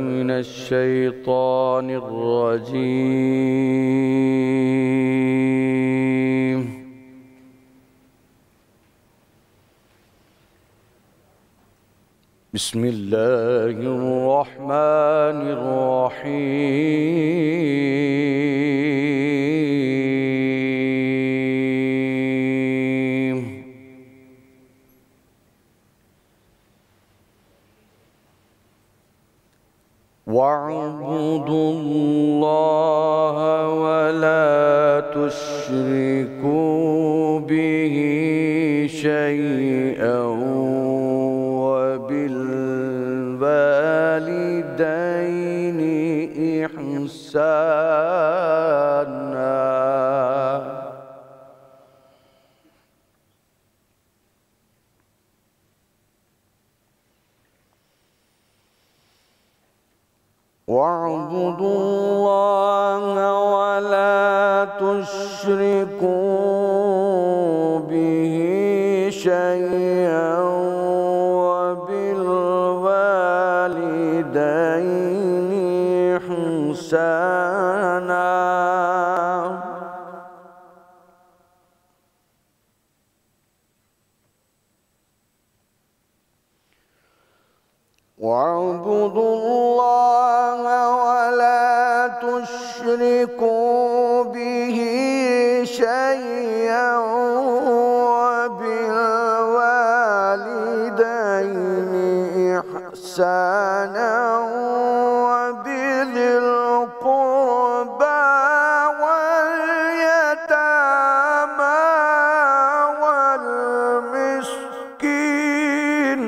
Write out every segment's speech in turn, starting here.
من الشيطان الرجيم. بسم الله الرحمن الرحيم. واعبدوا الله ولا تشركوا به شيئا وبالوالدين إحسانا. واعبدوا الله ولا تشركوا به شيئا وبالوالدين إحسانا. واعبدوا الله ولا تشركوا به شيئا وبالوالدين إحسانا وبذي القربى واليتامى والمسكين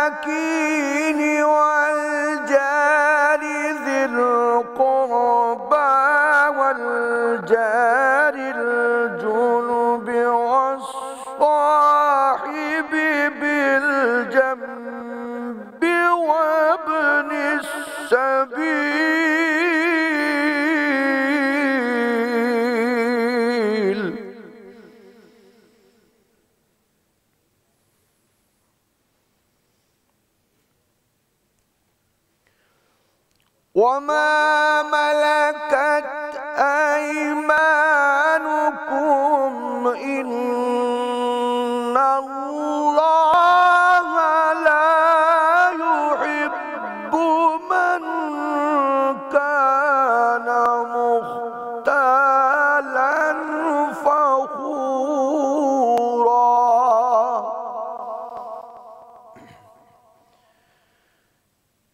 والمساكين والجار ذي القربى والجار الجنب والصاحب بالجنب وابن السبيل. وما ملكت أيمانكم إن الله لا يحب من كان مختالا فخورا.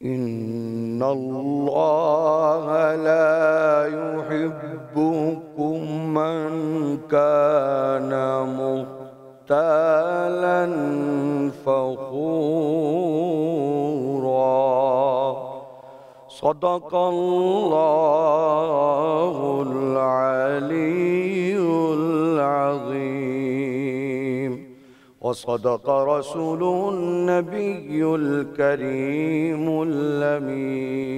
إن الله لا يحب من كان مختالا فخورا. صدق الله العلي العظيم وصدق رسوله النبي الكريم الأمين.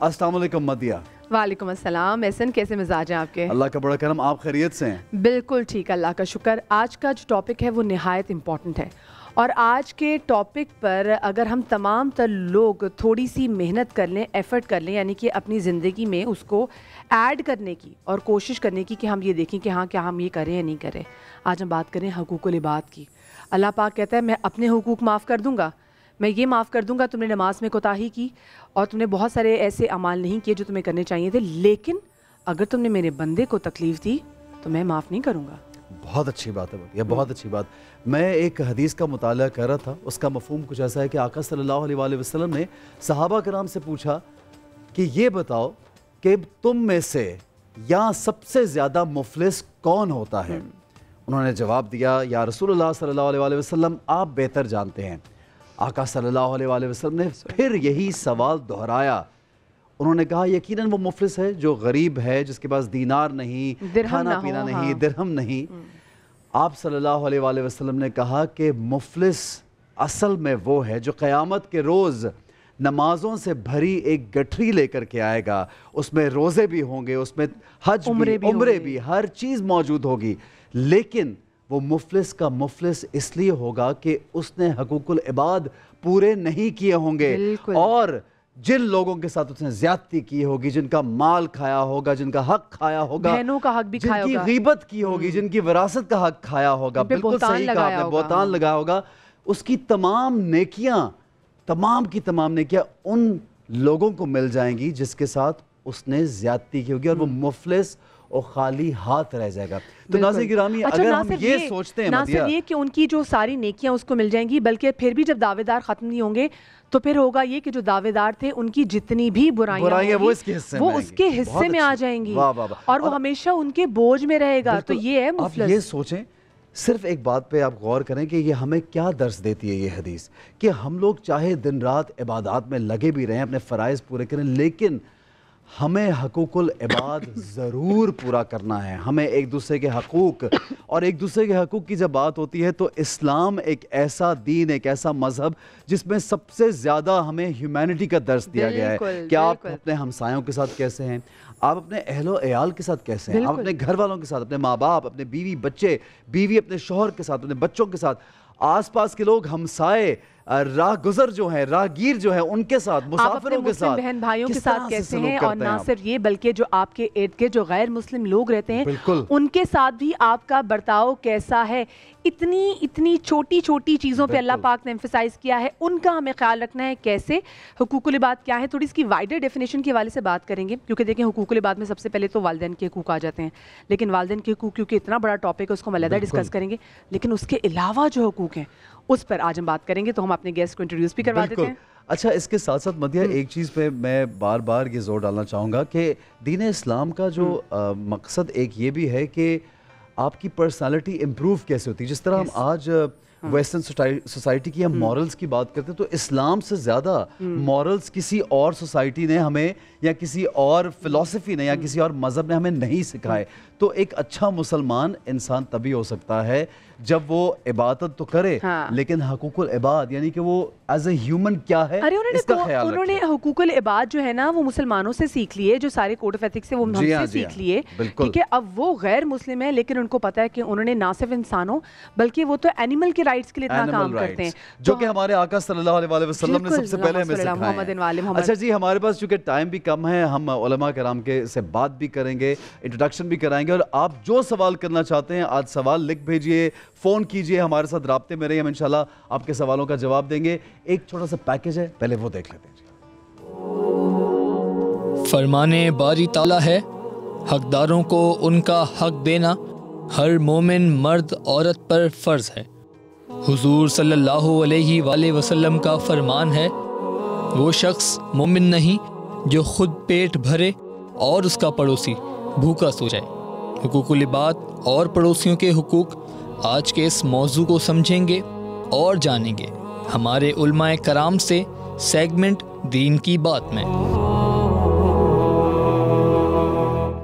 السلام علیکم مدیہ۔ وعلیکم السلام احسن، کیسے مزاج ہیں آپ کے؟ اللہ کا بڑا کرم، آپ خیریت سے ہیں؟ بالکل ٹھیک، اللہ کا شکر۔ آج کا جو ٹاپک ہے وہ نہایت امپورٹنٹ ہے، اور آج کے ٹاپک پر اگر ہم تمام تر لوگ تھوڑی سی محنت کر لیں، ایفرٹ کر لیں، یعنی کہ اپنی زندگی میں اس کو ایڈ کرنے کی اور کوشش کرنے کی کہ ہم یہ دیکھیں کہ ہاں کیا ہم یہ کریں یا نہیں کریں۔ آج ہم بات کریں حقوق العباد کی۔ اللہ پاک کہتا ہے میں اپنے حقوق معاف کر دوں گا، میں یہ معاف کر دوں گا تم نے نماز میں کوتاہی کی اور تم نے بہت سارے ایسے اعمال نہیں کیے جو تمہیں کرنے چاہیے تھے، لیکن اگر تم نے میرے بندے کو تکلیف دی تو میں معاف نہیں کروں گا۔ بہت اچھی بات ہے، یہ بہت اچھی بات۔ میں ایک حدیث کا مطالعہ کر رہا تھا، اس کا مفہوم کچھ ایسا ہے کہ آقا صلی اللہ علیہ وآلہ وسلم نے صحابہ کرام سے پوچھا کہ یہ بتاؤ کہ تم میں سے یہاں سب سے زیادہ مفلس کون ہوتا ہے؟ انہوں نے جواب دیا یا رسول اللہ صلی اللہ علیہ وآلہ وسلم آپ بہتر جانتے ہیں۔ آقا صلی اللہ علیہ وآلہ وسلم نے پھر یہی سوال دہرایا۔ انہوں نے کہا یقیناً وہ مفلس ہے جو غریب ہے، جس کے پاس دینار نہیں، کھانا پینا نہیں، درہم نہیں۔ آپ صلی اللہ علیہ وآلہ وسلم نے کہا کہ مفلس اصل میں وہ ہے جو قیامت کے روز نمازوں سے بھری ایک گٹھری لے کر کے آئے گا، اس میں روزے بھی ہوں گے، اس میں حج بھی، عمرے بھی، ہر چیز موجود ہوگی، لیکن وہ مفلس کا مفلس اس لیے ہوگا کہ اس نے حقوق العباد پورے نہیں کیے ہوں گے، اور جن لوگوں کے ساتھ اس نے زیادتی کی ہوگی، جن کا مال کھایا ہوگا، جن کا حق کھایا ہوگا، بہنوں کا حق بھی کھایا ہوگا، جن کی غیبت کی ہوگی، جن کی وراثت کا حق کھایا ہوگا، بالکل صحیح کہا آپ نے، بہتان لگایا ہوگا، اس کی تمام نیکیاں ان لوگوں کو مل جائیں گی جس کے ساتھ اس نے زیادتی کی ہوگی، اور وہ مفلس اور خالی ہاتھ رہ جائے گا۔ تو ناظرین گرامی، اگر ہم یہ سوچتے ہیں نہ صرف یہ کہ ان کی جو ساری نیکیاں اس کو مل جائیں گی، بلکہ پھر بھی جب دعوے دار ختم نہیں ہوں گے تو پھر ہوگا یہ کہ جو دعوے دار تھے ان کی جتنی بھی برائیاں وہ اس کے حصے میں آ جائیں گی، اور وہ ہمیشہ ان کے بوجھ میں رہے گا۔ تو یہ ہے مفلس۔ آپ یہ سوچیں، صرف ایک بات پہ آپ غور کریں کہ یہ ہمیں کیا درس دیتی ہے یہ حدیث، کہ ہم لوگ چاہے دن رات عبادات میں لگے بھی رہیں، اپنے فرائض پورے کریں، لیکن ہمیں حقوق العباد ضرور پورا کرنا ہے۔ ہمیں ایک دوسرے کے حقوق، اور ایک دوسرے کے حقوق کی جب بات ہوتی ہے تو اسلام ایک ایسا دین، ایک ایسا مذہب جس میں سب سے زیادہ ہمیں ہیومینٹی کا درس دیا گیا ہے کہ آپ اپنے ہمسایوں کے ساتھ کیسے ہیں، آپ اپنے اہل و عیال کے ساتھ کیسے ہیں، آپ اپنے گھر والوں کے ساتھ، اپنے ماں باپ، اپنے بیوی بچے، بیوی اپنے شوہر کے ساتھ، اپنے بچوں کے ساتھ، آس پاس کے لوگ، ہمسائے، راہ گزر جو ہیں، راہگیر جو ہیں، ان کے ساتھ، مسافروں کے ساتھ، بہن بھائیوں کے ساتھ کیسے ہیں، اور نہ صرف یہ بلکہ جو آپ کے ارد گرد جو غیر مسلم لوگ رہتے ہیں ان کے ساتھ بھی آپ کا برتاؤ کیسا ہے۔ اتنی چھوٹی چھوٹی چیزوں پہ اللہ پاک نے ایمفسائز کیا ہے، ان کا ہمیں خیال رکھنا ہے۔ کیسے؟ حقوق العباد کیا ہے، تھوڑی اس کی وائڈر ڈیفینیشن کے حوالے سے بات کریں گے، کیونکہ دیکھیں حقوق العباد میں سب سے پہلے تو والدین کے حقوق آ جاتے ہیں، لیکن والدین کے حقوق کیونکہ اتنا بڑا ٹاپک ہے اس کو ہم علیحدہ ڈسکس کریں گے، لیکن اس کے علاوہ جو حقوق ہیں اس پر آج ہم بات کریں گے۔ تو ہم اپنے گیسٹ کو انٹروڈیوس بھی کروا دیتے ہیں۔ اچھا، اس کے ساتھ ساتھ مدیہ ایک چیز پہ میں بار بار یہ زور ڈالنا چاہوں گا کہ دین اسلام کا جو مقصد ایک یہ بھی ہے کہ آپ کی پرسنالٹی امپروو کیسے ہوتی ہے۔ جس طرح ہم آج ویسٹرن سوسائٹی کی ہم مورلز کی بات کرتے ہیں تو اسلام سے زیادہ مورلز کسی اور سوسائٹی نے ہمیں، یا کسی اور فلسفی نے، یا کسی اور مذہب نے ہمیں نہیں سکھائے۔ تو ایک اچھا مسلمان انسان تبھی ہو سکتا ہے جب وہ عبادت تو کرے لیکن حقوق العباد، یعنی کہ وہ ایز اے ہیومن کیا ہے اس کا خیال رکھے۔ انہوں نے حقوق العباد جو ہے نا وہ مسلمانوں سے سیکھ لیے، جو سارے کوڈ آف ایتھکس سے وہ ہم سے سیکھ لیے، ٹھیک ہے۔ اب وہ غیر مسلم ہیں لیکن ان کو پتا ہے کہ انہوں نے نہ صرف انسانوں بلکہ وہ تو اینیمل کے رائٹس کے لیے اتنا کام کرتے ہیں، جو کہ ہمارے آقا صلی اللہ علیہ وسلم نے سب سے پہلے ہمیں سکھائے ہیں۔ اچھا جی، ہمارے پاس چونکہ ٹائم بھی کم ہے، ہم علماء کرام کے سے بات بھی کریں گے، انٹروڈکشن بھی کرائیں گے، اور آپ جو سوال کرنا چاہتے ہیں آج سوال لکھ بھیجئے، فون کیجئے، ہمارے ساتھ رابطے میں رہیے، ہم انشاءاللہ آپ کے سوالوں کا جواب دیں گے۔ ایک چھوٹا سا پیکیج ہے، پہلے وہ دیکھ لیتے ہیں۔ فرمان باری تعالیٰ ہے، حقداروں کو ان کا حق دینا ہر مومن مرد عورت پر فرض ہے۔ حضور صلی اللہ علیہ وآلہ وسلم کا فرمان ہے، وہ شخص مومن نہیں جو خود پیٹ بھرے اور اس کا پڑوسی بھوکا سو جائے۔ حقوق العباد اور پڑوسیوں کے حقوق، آج کے اس موضوع کو سمجھیں گے اور جانیں گے ہمارے علماء کرام سے سیگمنٹ دین کی بات میں۔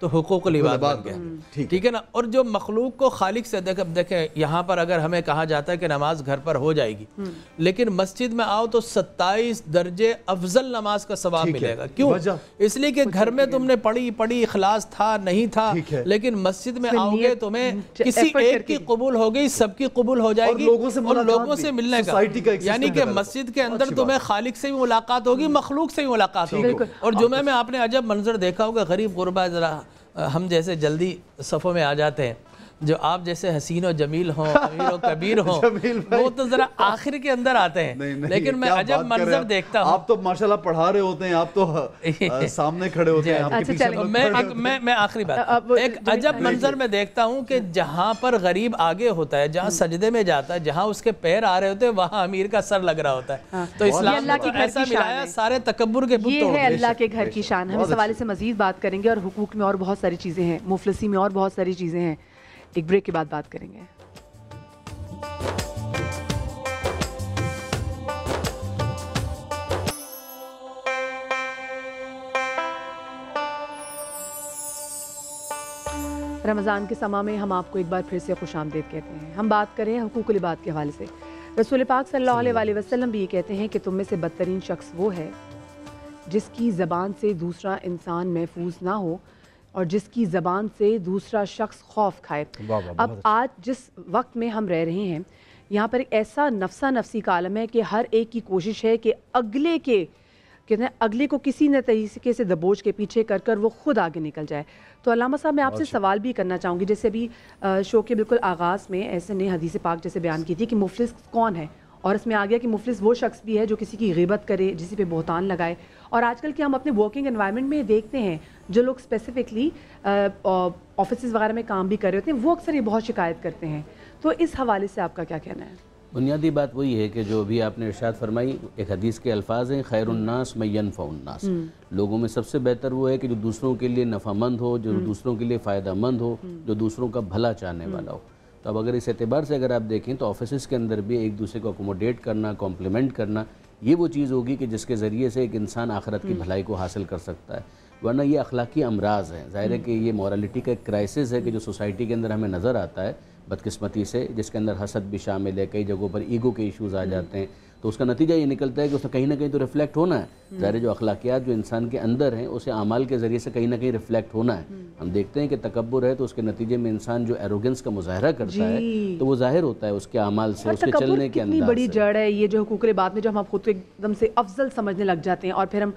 تو حقوق العباد بن گیا، ٹھیک ہے نا. اور جو مخلوق کو خالق سے دیکھیں یہاں پر اگر ہمیں کہا جاتا ہے کہ نماز گھر پر ہو جائے گی، لیکن مسجد میں آؤ تو 27 درجے افضل نماز کا ثواب ملے گا. کیوں؟ اس لیے کہ گھر میں تم نے پڑھی اخلاص تھا نہیں تھا، لیکن مسجد میں آؤ گے تمہیں کسی ایک کی قبول ہو گئی، سب کی قبول ہو جائے گی، اور لوگوں سے ملنے کا، یعنی کہ مسجد کے اندر تمہیں خالق سے بھی ملاقات ہوگی، مخلوق سے بھی ملاقات ہوگی. اور جمعہ میں آپ نے عجب منظر دیکھا ہوگا، غریب غربا ذرا ہم جیسے جلدی صفوں میں آ جاتے ہیں، جو آپ جیسے حسین و جمیل ہوں، امیر و کبیر ہوں، وہ تو ذرا آخر کے اندر آتے ہیں. لیکن میں عجب منظر دیکھتا ہوں. آپ تو ماشاءاللہ پڑھا رہے ہوتے ہیں، آپ تو سامنے کھڑے ہوتے ہیں، آپ کے پیچھے. میں آخری بات، ایک عجب منظر میں دیکھتا ہوں کہ جہاں پر غریب آگے ہوتا ہے، جہاں سجدے میں جاتا ہے، جہاں اس کے پیر آ رہے ہوتے ہیں، وہاں امیر کا سر لگ رہا ہوتا ہے. تو اسلام نے تو ایسا ملایا، سارے تکبر کے بت توڑ یہ ہے اللہ کے گھر کی شان. ہم اس حوالے سے مزید بات کریں گے، اور حقوق میں اور بہت ساری چیزیں ہیں، مفلسی میں اور بہت ساری چیزیں ہیں. ایک بریک کے بعد بات کریں گے. رمضان کے سما میں ہم آپ کو ایک بار پھر سے خوش آمدید کہتے ہیں. ہم بات کریں ہیں حقوق العباد کے حوالے سے. رسول پاک صلی اللہ علیہ وسلم بھی یہ کہتے ہیں کہ تم میں سے بدترین شخص وہ ہے جس کی زبان سے دوسرا انسان محفوظ نہ ہو اور جس کی زبان سے دوسرا شخص خوف کھائے. اب آج جس وقت میں ہم رہ رہے ہیں، یہاں پر ایک ایسا نفسا نفسی کا عالم ہے کہ ہر ایک کی کوشش ہے کہ اگلے کو کسی نہ طریقے سے دبوچ کے پیچھے کر وہ خود آگے نکل جائے. تو علامہ صاحب میں آپ سے سوال بھی کرنا چاہوں گی، جیسے ابھی شو کے بالکل آغاز میں ایسے نے حدیث پاک جیسے بیان کی تھی کہ مفلس کون ہے، اور اس میں آ گیا کہ مفلس وہ شخص بھی ہے جو کسی کی غیبت کرے، کسی پہ بہتان لگائے. اور آج کل کے ہم اپنے ورکنگ انوائرمنٹ میں دیکھتے ہیں جو لوگ اسپیسیفکلی آفیسز وغیرہ میں کام بھی کر رہے ہوتے ہیں، وہ اکثر یہ بہت شکایت کرتے ہیں. تو اس حوالے سے آپ کا کیا کہنا ہے؟ بنیادی بات وہی ہے کہ جو ابھی آپ نے ارشاد فرمائی، ایک حدیث کے الفاظ ہیں، خیر الناس من ینفع الناس. لوگوں میں سب سے بہتر وہ ہے کہ جو دوسروں کے لیے نفع مند ہو، جو دوسروں کے لیے فائدہ مند ہو، جو دوسروں کا بھلا چاہنے والا ہو. تو اب اگر اس اعتبار سے اگر آپ دیکھیں تو آفیسز کے اندر بھی ایک دوسرے کو اکوموڈیٹ کرنا، کمپلیمنٹ کرنا، یہ وہ چیز ہوگی کہ جس کے ذریعے سے ایک انسان آخرت کی بھلائی کو حاصل کر سکتا ہے. ورنہ یہ اخلاقی امراض ہے. ظاہر ہے کہ یہ مورالٹی کا ایک کرائسس ہے کہ جو سوسائٹی کے اندر ہمیں نظر آتا ہے بدقسمتی سے، جس کے اندر حسد بھی شامل ہے، کئی جگہوں پر ایگو کے ایشوز آ جاتے ہیں. تو اس کا نتیجہ یہ نکلتا ہے کہ اس میں کہیں نہ کہیں تو ریفلیکٹ ہونا ہے. ظاہر ہے جو اخلاقیات جو انسان کے اندر ہیں اسے اعمال کے ذریعے سے کہیں نہ کہیں ریفلیکٹ ہونا ہے. ہم دیکھتے ہیں کہ تکبر ہے تو اس کے نتیجے میں انسان جو ایروگنس کا مظاہرہ کرتا ہے تو وہ ظاہر ہوتا ہے اس کے اعمال سے، اس کے چلنے کے انداز سے. کتنی بڑی جڑ ہے یہ جو حقوق العباد میں، جو ہم خود کو ایک دم سے افضل سمجھنے لگ جاتے ہیں اور پھر ہم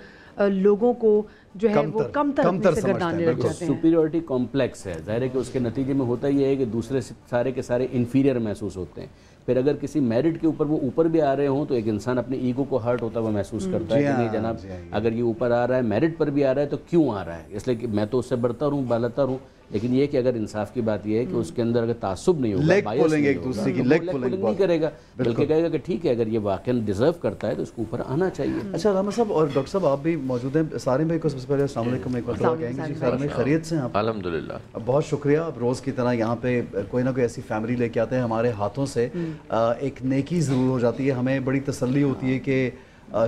لوگوں کو جو ہے وہ کم تر سے گردانے لگ جاتے ہیں. سپیریورٹی کمپلیکس ہے. ظاہر ہے کہ اس کے نتیجے میں ہوتا یہ ہے کہ دوسرے سارے کے سارے انفیریئر محسوس ہوتے ہیں. پھر اگر کسی میرٹ کے اوپر وہ اوپر بھی آ رہے ہوں تو ایک انسان اپنے ایگو کو ہرٹ ہوتا ہوا محسوس کرتا ہے کہ نہیں جناب، اگر یہ اوپر آ رہا ہے، میرٹ پر بھی آ رہا ہے تو کیوں آ رہا ہے؟ اس لیے کہ میں تو اس سے بڑھتا رہوں، بالاتر ہوں. لیکن یہ کہ اگر انصاف کی بات یہ ہے کہ اس کے اندر اگر تعصب نہیں ہوگا، لیگ پولنگ نہیں کرے گا، بلکہ کہے گا کہ ٹھیک ہے اگر یہ واقعا ڈیزرو کرتا ہے تو اس کو اوپر آنا چاہیے. اچھا علامہ صاحب اور ڈاکٹر صاحب آپ بھی موجود ہیں. سارے بھائی کو سب سے پہلے السلام علیکم ایک مرتبہ کہیں گے. جی سارے بھائی خیریت سے ہیں آپ؟ الحمدللہ بہت شکریہ. آپ روز کی طرح یہاں پہ کوئی نہ کوئی ایسی فیملی لے کے آتے ہیں، ہمارے ہاتھوں سے ایک نیکی ضرور ہو جاتی ہے. ہمیں بڑی تسلی ہوتی ہے کہ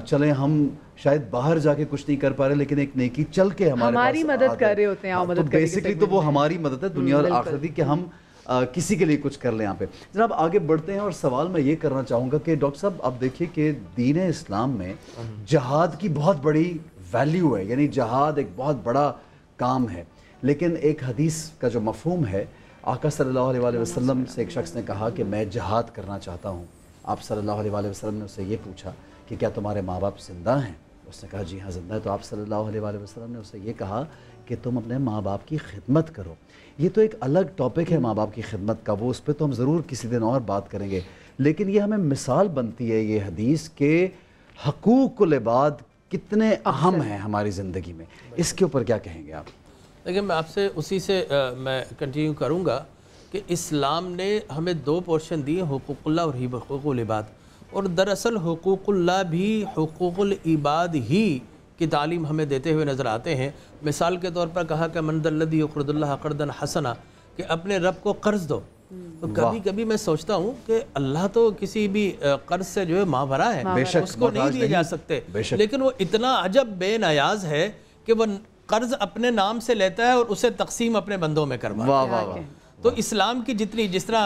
چلیں ہم شاید باہر جا کے کچھ نہیں کر پا رہے لیکن ایک نیکی چل کے ہماری مدد کر رہے ہوتے ہیں. تو بیسکلی تو وہ ہماری مدد ہے دنیا اور آخرت کی، کہ ہم کسی کے لیے کچھ کر لیں. یہاں پہ جناب آگے بڑھتے ہیں اور سوال میں یہ کرنا چاہوں گا کہ ڈاکٹر صاحب آپ دیکھیے کہ دین اسلام میں جہاد کی بہت بڑی ویلیو ہے، یعنی جہاد ایک بہت بڑا کام ہے. لیکن ایک حدیث کا جو مفہوم ہے، آقا صلی اللہ علیہ وسلم سے ایک شخص نے کہا کہ میں جہاد کرنا چاہتا ہوں. آپ صلی اللہ علیہ وسلم نے اس سے یہ پوچھا کہ کیا تمہارے ماں باپ زندہ ہیں؟ اس نے کہا جی ہاں زندہ ہے. تو آپ صلی اللہ علیہ وسلم نے اس سے یہ کہا کہ تم اپنے ماں باپ کی خدمت کرو. یہ تو ایک الگ ٹاپک ہے ماں باپ کی خدمت کا، وہ اس پہ تو ہم ضرور کسی دن اور بات کریں گے. لیکن یہ ہمیں مثال بنتی ہے یہ حدیث کہ حقوق العباد کتنے اہم ہیں ہماری زندگی میں. اس کے اوپر کیا کہیں گے آپ؟ لیکن میں آپ سے اسی سے میں کنٹینیو کروں گا کہ اسلام نے ہمیں دو پورشن دیے، حقوق اللہ اور حقوق العباد. اور دراصل حقوق اللہ بھی حقوق العباد ہی کی تعلیم ہمیں دیتے ہوئے نظر آتے ہیں. مثال کے طور پر کہا کہ من ذا الذی یقرض اللہ قرضا حسنا، کہ اپنے رب کو قرض دو. تو کبھی کبھی میں سوچتا ہوں کہ اللہ تو کسی بھی قرض سے جو ہے ماورا ہے، اس کو نہیں دیے جا سکتے، لیکن وہ اتنا عجب بے نیاز ہے کہ وہ قرض اپنے نام سے لیتا ہے اور اسے تقسیم اپنے بندوں میں کرواتا ہے. واہ واہ واہ. تو اسلام کی جتنی جس طرح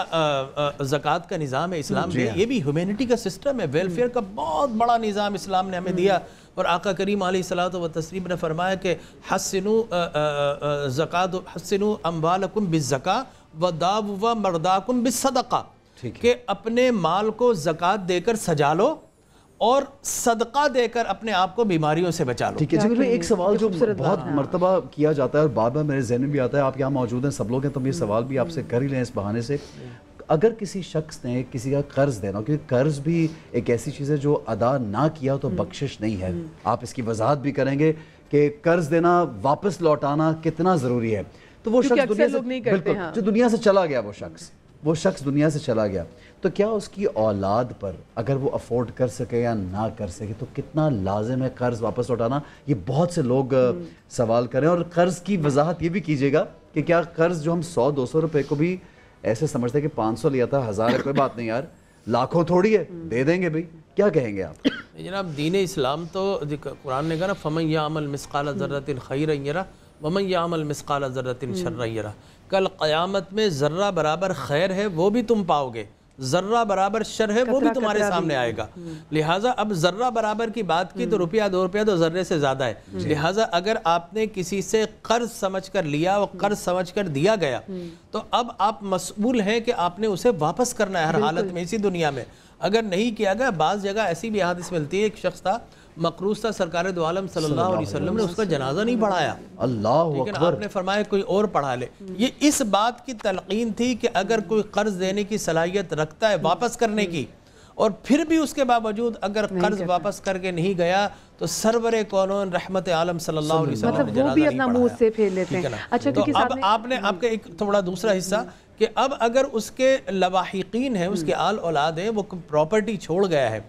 زکوٰۃ کا نظام ہے اسلام میں، یہ بھی ہیومینٹی کا سسٹم ہے، ویلفیئر کا بہت بڑا نظام اسلام نے ہمیں دیا. اور آقا کریم علیہ الصلوۃ والتسلیم نے فرمایا کہ حسنوا اموالکم بالزکاۃ وداووا مرداکم بالصدقہ، کہ اپنے مال کو زکوٰۃ دے کر سجا لو اور صدقہ دے کر اپنے آپ کو بیماریوں سے بچا لو. ٹھیک ہے جی. ایک سوال جو بہت مرتبہ کیا جاتا ہے اور بار بار میرے ذہن میں بھی آتا ہے، آپ یہاں موجود ہیں، سب لوگ ہیں، تو یہ سوال بھی آپ سے کر ہی لیں اس بہانے سے. اگر کسی شخص نے کسی کا قرض دینا، کیونکہ قرض بھی ایک ایسی چیز ہے جو ادا نہ کیا تو بخشش نہیں ہے، آپ اس کی وضاحت بھی کریں گے کہ قرض دینا واپس لوٹانا کتنا ضروری ہے. تو وہ شخص دنیا سے بالکل جو دنیا سے چلا گیا، وہ شخص دنیا سے چلا گیا، تو کیا اس کی اولاد پر اگر وہ افورڈ کر سکے یا نہ کر سکے تو کتنا لازم ہے قرض واپس لوٹانا؟ یہ بہت سے لوگ سوال کریں. اور قرض کی وضاحت یہ بھی کیجیے گا کہ کیا قرض جو ہم 100-200 روپے کو بھی ایسے سمجھتے ہیں کہ 500 لیا تھا، 1000 ہے، کوئی بات نہیں یار، لاکھوں تھوڑی ہے، دے دیں گے بھائی، کیا کہیں گے آپ؟ جناب دین اسلام تو قرآن نے کہا نا فَمَن يَعْمَلْ مِثْقَالَ ذَرَّةٍ خَيْرًا يَرَهُ وَمَن يَعْمَلْ مِثْقَالَ ذَرَّةٍ شَرًّا يَرَهُ. کل قیامت میں ذرہ برابر خیر ہے وہ بھی تم پاؤ گے، ذرہ برابر شر ہے وہ بھی تمہارے سامنے آئے گا. لہٰذا اب ذرہ برابر کی بات کی تو روپیہ 2 روپیہ تو ذرے سے زیادہ ہے. لہٰذا اگر آپ نے کسی سے قرض سمجھ کر لیا اور قرض سمجھ کر دیا گیا تو اب آپ مسئول ہیں کہ آپ نے اسے واپس کرنا ہے ہر حالت میں اسی دنیا میں. اگر نہیں کیا گیا، بعض جگہ ایسی بھی حادث ملتی ہے، ایک شخص تھا مقروض تھا، سرکار دو عالم صلی اللہ علیہ وسلم نے اس کا جنازہ نہیں پڑھایا، اللہ لیکن اکبر. آپ نے فرمایا کوئی اور پڑھا لے. یہ اس بات کی تلقین تھی کہ اگر کوئی قرض دینے کی صلاحیت رکھتا ہے واپس کرنے کی، اور پھر بھی اس کے باوجود اگر قرض واپس کر کے نہیں گیا تو سرور کونون رحمت عالم صلی اللہ علیہ وسلم نے مطلب وہ بھی اپنا منہ سے پھیر لیتے ہیں. اچھا تو اب آپ نے آپ کا ایک تھوڑا دوسرا حصہ کہ اب اگر اس کے لواحقین ہیں، اس کے آل اولاد ہیں، وہ پراپرٹی چھوڑ گیا ہے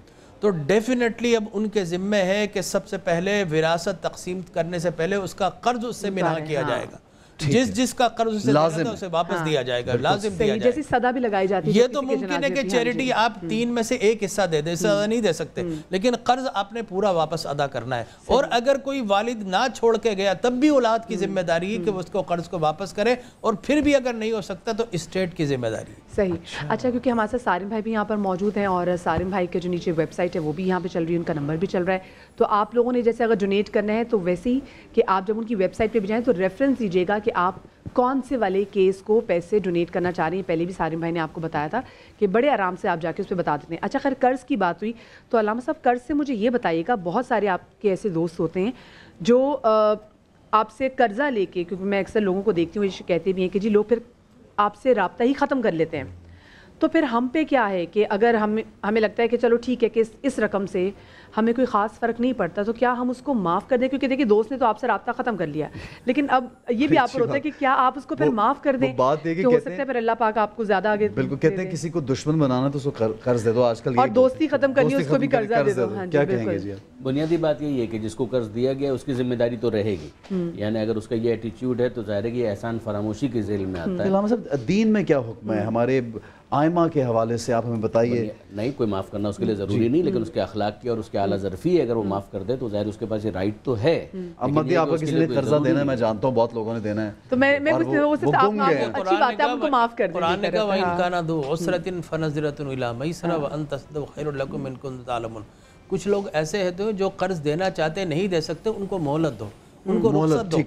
تو ڈیفینیٹلی اب ان کے ذمہ ہے کہ سب سے پہلے وراثت تقسیم کرنے سے پہلے اس کا قرض اس سے منع کیا جائے گا. جس کا قرض اسے دینا تھا اسے واپس دیا جائے گا، لازم دیا جائے گا. جیسی صدا بھی لگائی جاتی ہے. یہ تو ممکن ہے کہ چیریٹی آپ 3 میں سے ایک حصہ دے دیں، زیادہ نہیں دے سکتے، لیکن قرض آپ نے پورا واپس ادا کرنا ہے. اور اگر کوئی والد نہ چھوڑ کے گیا تب بھی اولاد کی ذمہ داری ہے کہ وہ اس کو قرض کو واپس کرے، اور پھر بھی اگر نہیں ہو سکتا تو اسٹیٹ کی ذمہ داری ہے. صحیح. اچھا، کیونکہ ہمارے ساتھ سارم بھائی بھی یہاں پر موجود ہیں اور سارم بھائی کے جو نیچے ویب سائٹ ہے وہ بھی یہاں پہ چل رہی ہے، ان کا نمبر بھی چل رہا ہے. تو آپ لوگوں نے جیسے اگر ڈونیٹ کرنا ہے تو ویسے ہی کہ آپ جب ان کی ویب سائٹ پہ بھی جائیں تو ریفرنس دیجیے گا کہ آپ کون سے والے کیس کو پیسے ڈونیٹ کرنا چاہ رہے ہیں. پہلے بھی سارم بھائی نے آپ کو بتایا تھا کہ بڑے آرام سے آپ جا کے اس پہ بتا دیتے ہیں. اچھا، خیر قرض کی بات ہوئی تو علامہ صاحب قرض سے مجھے یہ بتائیے گا، بہت سارے آپ کے ایسے دوست ہوتے ہیں جو آپ سے قرضہ لے کے، کیونکہ میں اکثر لوگوں کو دیکھتی ہوں یہ کہتے بھی ہیں کہ جی لوگ پھر آپ سے رابطہ ہی ختم کر لیتے ہیں. تو پھر ہم پہ کیا ہے کہ اگر ہمیں لگتا ہے کہ چلو ٹھیک ہے کہ اس رقم سے ہمیں کوئی خاص فرق نہیں پڑتا تو کیا ہم اس کو معاف کر دیں؟ کیونکہ دیکھیں دوست نے تو آپ سے رابطہ ختم کر لیا، لیکن اب یہ بھی آپ پر ہوتا ہے کہ کیا آپ اس کو پھر معاف کر دیں؟ کہ ہو سکتا ہے پھر اللہ پاک آپ کو زیادہ آگے. بالکل، کہتے ہیں کسی کو دشمن بنانا تو اس کو قرض دے دو. آج کل اور دوستی ختم کرنی ہے اس کو بھی قرضہ دے دو. کیا کہیں گے جی؟ بنیادی بات یہی ہے کہ جس کو قرض دیا گیا اس کی ذمہ داری تو رہے گی، یعنی اگر اس کا یہ ایٹیچیوڈ ہے تو ظاہر ہے کہ یہ احسان فراموشی کے ذیل میں آتا ہے. علامہ صاحب دین میں کیا حکم ہے ہمارے آئمہ کے حوالے سے؟ آپ ہمیں بتائیے. نہیں، کوئی معاف کرنا اس کے لیے ضروری نہیں، لیکن اس کے اخلاق کی اور اس کے اعلیٰ ظرفی ہے، اگر وہ معاف کر دے تو ظاہر اس کے پاس یہ رائٹ تو ہے. احمد آپ کو کسی نے قرضہ دینا ہے، میں جانتا ہوں بہت لوگوں نے دینا ہے، تو میں اچھی بات ہے آپ کو معاف کر دیں. قرآن نے کہا وَإِن كَانَ ذُو عُسْرَةٍ فَنَظِرَةٌ إِلَىٰ مَيْسَرَةٍ وَأَن تَصْدَقُوا خَيْرٌ لَكُمْ إِن كُنتُمْ تَعْلَمُونَ. کچھ لوگ ایسے ہیں جو قرض دینا چاہتے نہیں دے سکتے، ان کو مہلت دو، ان کو رخصت دو.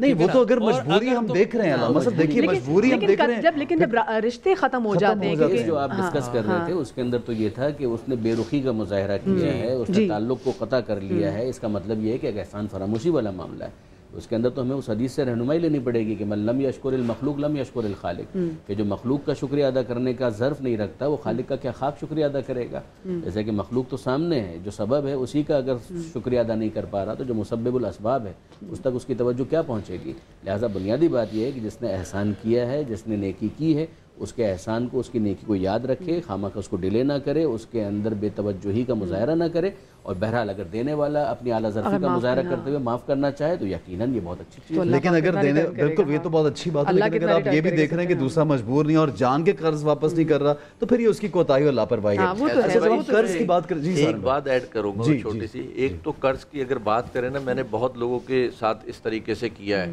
نہیں وہ تو اگر مجبوری ہم دیکھ رہے ہیں علامہ صاحب، دیکھیے مجبوری ہم دیکھ رہے ہیں، لیکن جب رشتے ختم ہو جاتے ہیں. یہ جو آپ ڈسکس کر رہے تھے اس کے اندر تو یہ تھا کہ اس نے بے رخی کا مظاہرہ کیا ہے، اس نے تعلق کو قطع کر لیا ہے. اس کا مطلب یہ ہے کہ ایک احسان فراموشی والا معاملہ ہے. اس کے اندر تو ہمیں اس حدیث سے رہنمائی لینی پڑے گی کہ من لم یشکر المخلوق لم یشکر الخالق، کہ جو مخلوق کا شکریہ ادا کرنے کا ظرف نہیں رکھتا وہ خالق کا کیا خاک شکریہ ادا کرے گا. جیسے کہ مخلوق تو سامنے ہے، جو سبب ہے اسی کا اگر شکریہ ادا نہیں کر پا رہا تو جو مسبب الاسباب ہے اس تک اس کی توجہ کیا پہنچے گی. لہٰذا بنیادی بات یہ ہے کہ جس نے احسان کیا ہے، جس نے نیکی کی ہے، اس کے احسان کو، اس کی نیکی کو یاد رکھے، خامخواہ اس کو ڈیلے نہ کرے، اس کے اندر بے توجہی کا مظاہرہ نہ کرے، اور بہرحال اگر دینے والا اپنی اعلیٰ ظرفی کا مظاہرہ کرتے ہوئے معاف کرنا چاہے تو یقیناً یہ بہت اچھی چیز ہے۔ لیکن اگر دینے، بالکل یہ تو بہت اچھی بات ہے، لیکن اگر آپ یہ بھی دیکھ رہے ہیں کہ دوسرا مجبور نہیں اور جان کے قرض واپس نہیں کر رہا تو پھر یہ اس کی کوتاہی اور لاپرواہی ہے۔ جب ہم قرض کی بات کریں، ایک بات ایڈ کروں گا چھوٹی سی، ایک تو قرض کی اگر بات کریں نا، میں نے بہت لوگوں کے ساتھ اس طریقے سے کیا ہے،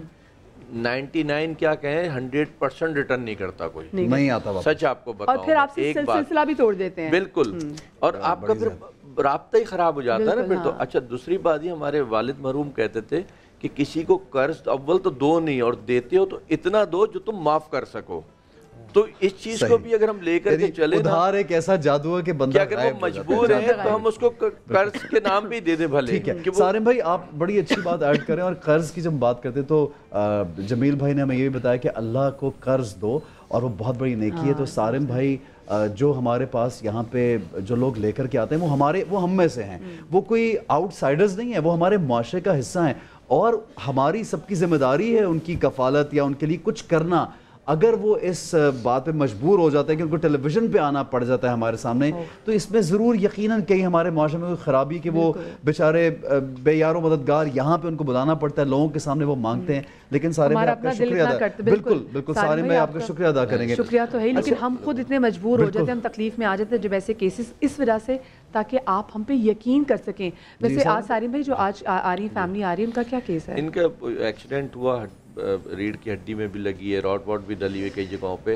99 کیا کہیں 100% ریٹرن نہیں کرتا کوئی، نہیں آتا، سچ آپ کو بتاؤں، اور پھر آپ سے سلسلہ بھی توڑ دیتے ہیں، بالکل، اور آپ کا پھر رابطہ ہی خراب ہو جاتا ہے نا پھر تو۔ اچھا دوسری بات یہ، ہمارے والد مرحوم کہتے تھے کہ کسی کو قرض اول تو دو نہیں، اور دیتے ہو تو اتنا دو جو تم معاف کر سکو۔ تو اس چیز کو بھی اگر ہم لے کر کے چلے نا، ادھار ایک ایسا جادو ہے کہ بندہ اگر وہ مجبور ہے تو ہم اس کو قرض کے نام بھی دے دیں بھلے۔ ٹھیک ہے سارم بھائی، آپ بڑی اچھی بات ایڈ کریں، اور قرض کی جب بات کرتے تو جمیل بھائی نے ہمیں یہ بھی بتایا کہ اللہ کو قرض دو اور وہ بہت بڑی نیکی ہے۔ تو سارم بھائی جو ہمارے پاس یہاں پہ جو لوگ لے کر کے آتے ہیں وہ ہم میں سے ہیں، وہ کوئی آؤٹ سائڈرز نہیں ہیں، وہ ہمارے معاشرے کا حصہ ہیں، اور ہماری سب کی ذمہ داری ہے ان کی کفالت یا ان کے لیے کچھ کرنا۔ اگر وہ اس بات پہ مجبور ہو جاتے ہیں کہ ان کو ٹیلی ویژن پہ آنا پڑ جاتا ہے ہمارے سامنے، تو اس میں ضرور یقیناً کہیں ہمارے معاشرے میں کوئی خرابی کہ وہ بیچارے بے یار و مددگار یہاں پہ ان کو بلانا پڑتا ہے، لوگوں کے سامنے وہ مانگتے ہیں۔ لیکن سارے میں آپ کا شکریہ ادا، بالکل بالکل سارے میں آپ کا شکریہ ادا کریں گے۔ شکریہ تو ہے، لیکن ہم خود اتنے مجبور ہو جاتے ہیں، ہم تکلیف میں آ جاتے ہیں جب ایسے کیسز، اس وجہ سے تاکہ آپ ہم پہ یقین کر سکیں۔ ویسے آج سارم بھائی جو آج آ رہی فیملی آ رہی ہے، ان کا کیا کیس ہے؟ ان کا ایکسیڈنٹ ہوا، ریڑھ کی ہڈی میں بھی لگی ہے، راڈ واڈ بھی ڈلی ہوئی کئی جگہوں پہ،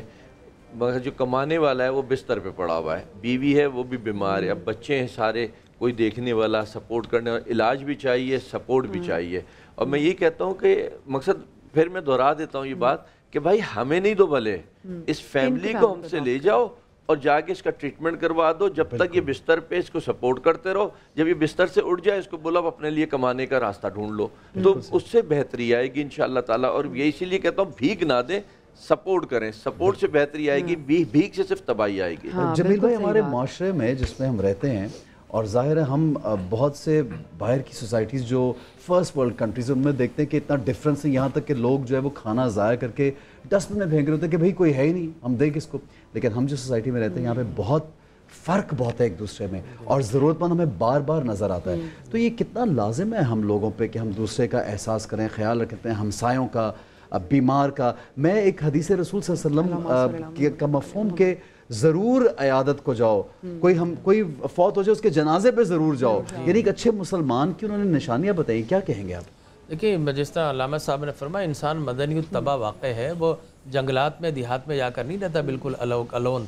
مگر جو کمانے والا ہے وہ بستر پہ پڑا ہوا ہے، بیوی ہے وہ بھی بیمار ہے، اب بچے ہیں سارے، کوئی دیکھنے والا، سپورٹ کرنے والا، علاج بھی چاہیے، سپورٹ بھی چاہیے۔ اور میں یہ کہتا ہوں کہ مقصد پھر میں دہرا دیتا ہوں یہ بات کہ بھائی ہمیں نہیں دو بھلے، اس فیملی کو ہم سے لے جاؤ اور جا کے اس کا ٹریٹمنٹ کروا دو، جب تک یہ بستر پہ اس کو سپورٹ کرتے رہو، جب یہ بستر سے اٹھ جائے اس کو بولو اپنے لیے کمانے کا راستہ ڈھونڈ لو، تو اس سے بہتری آئے گی انشاءاللہ تعالیٰ۔ اور یہ اسی لیے کہتا ہوں بھیک نہ دیں، سپورٹ کریں، سپورٹ سے بہتری آئے گی، بھیک سے صرف تباہی آئے گی۔ جمیل بھائی، ہمارے معاشرے میں جس میں ہم رہتے ہیں، اور ظاہر ہے ہم بہت سے باہر کی سوسائٹیز جو فرسٹ ورلڈ کنٹریز ان میں دیکھتے ہیں کہ اتنا ڈفرینس ہے، یہاں تک کہ لوگ جو ہے وہ کھانا ضائع کر کے ڈسٹ بن میں پھینک رہے ہوتے ہیں کہ بھائی کوئی ہے ہی نہیں، ہم دیں کس کو۔ لیکن ہم جو سوسائٹی میں رہتے ہیں یہاں پہ بہت فرق بہت ہے ایک دوسرے میں، اور ضرورت مند ہمیں بار بار نظر آتا ہے۔ تو یہ کتنا لازم ہے ہم لوگوں پہ کہ ہم دوسرے کا احساس کریں، خیال رکھتے ہیں، ہمسایوں کا، بیمار کا۔ میں ایک حدیث رسول صلی اللہ علیہ وسلم کا مفہوم کہ ضرور عیادت کو جاؤ، کوئی فوت ہو جائے اس کے جنازے پہ ضرور جاؤ، یعنی ایک اچھے مسلمان کی انہوں نے نشانیاں بتائیں، کیا کہیں گے آپ؟ دیکھیے جس طرح علامہ صاحب نے فرمایا، انسان مدنی الطبع واقع ہے، وہ جنگلات میں دیہات میں جا کر نہیں رہتا بالکل الون،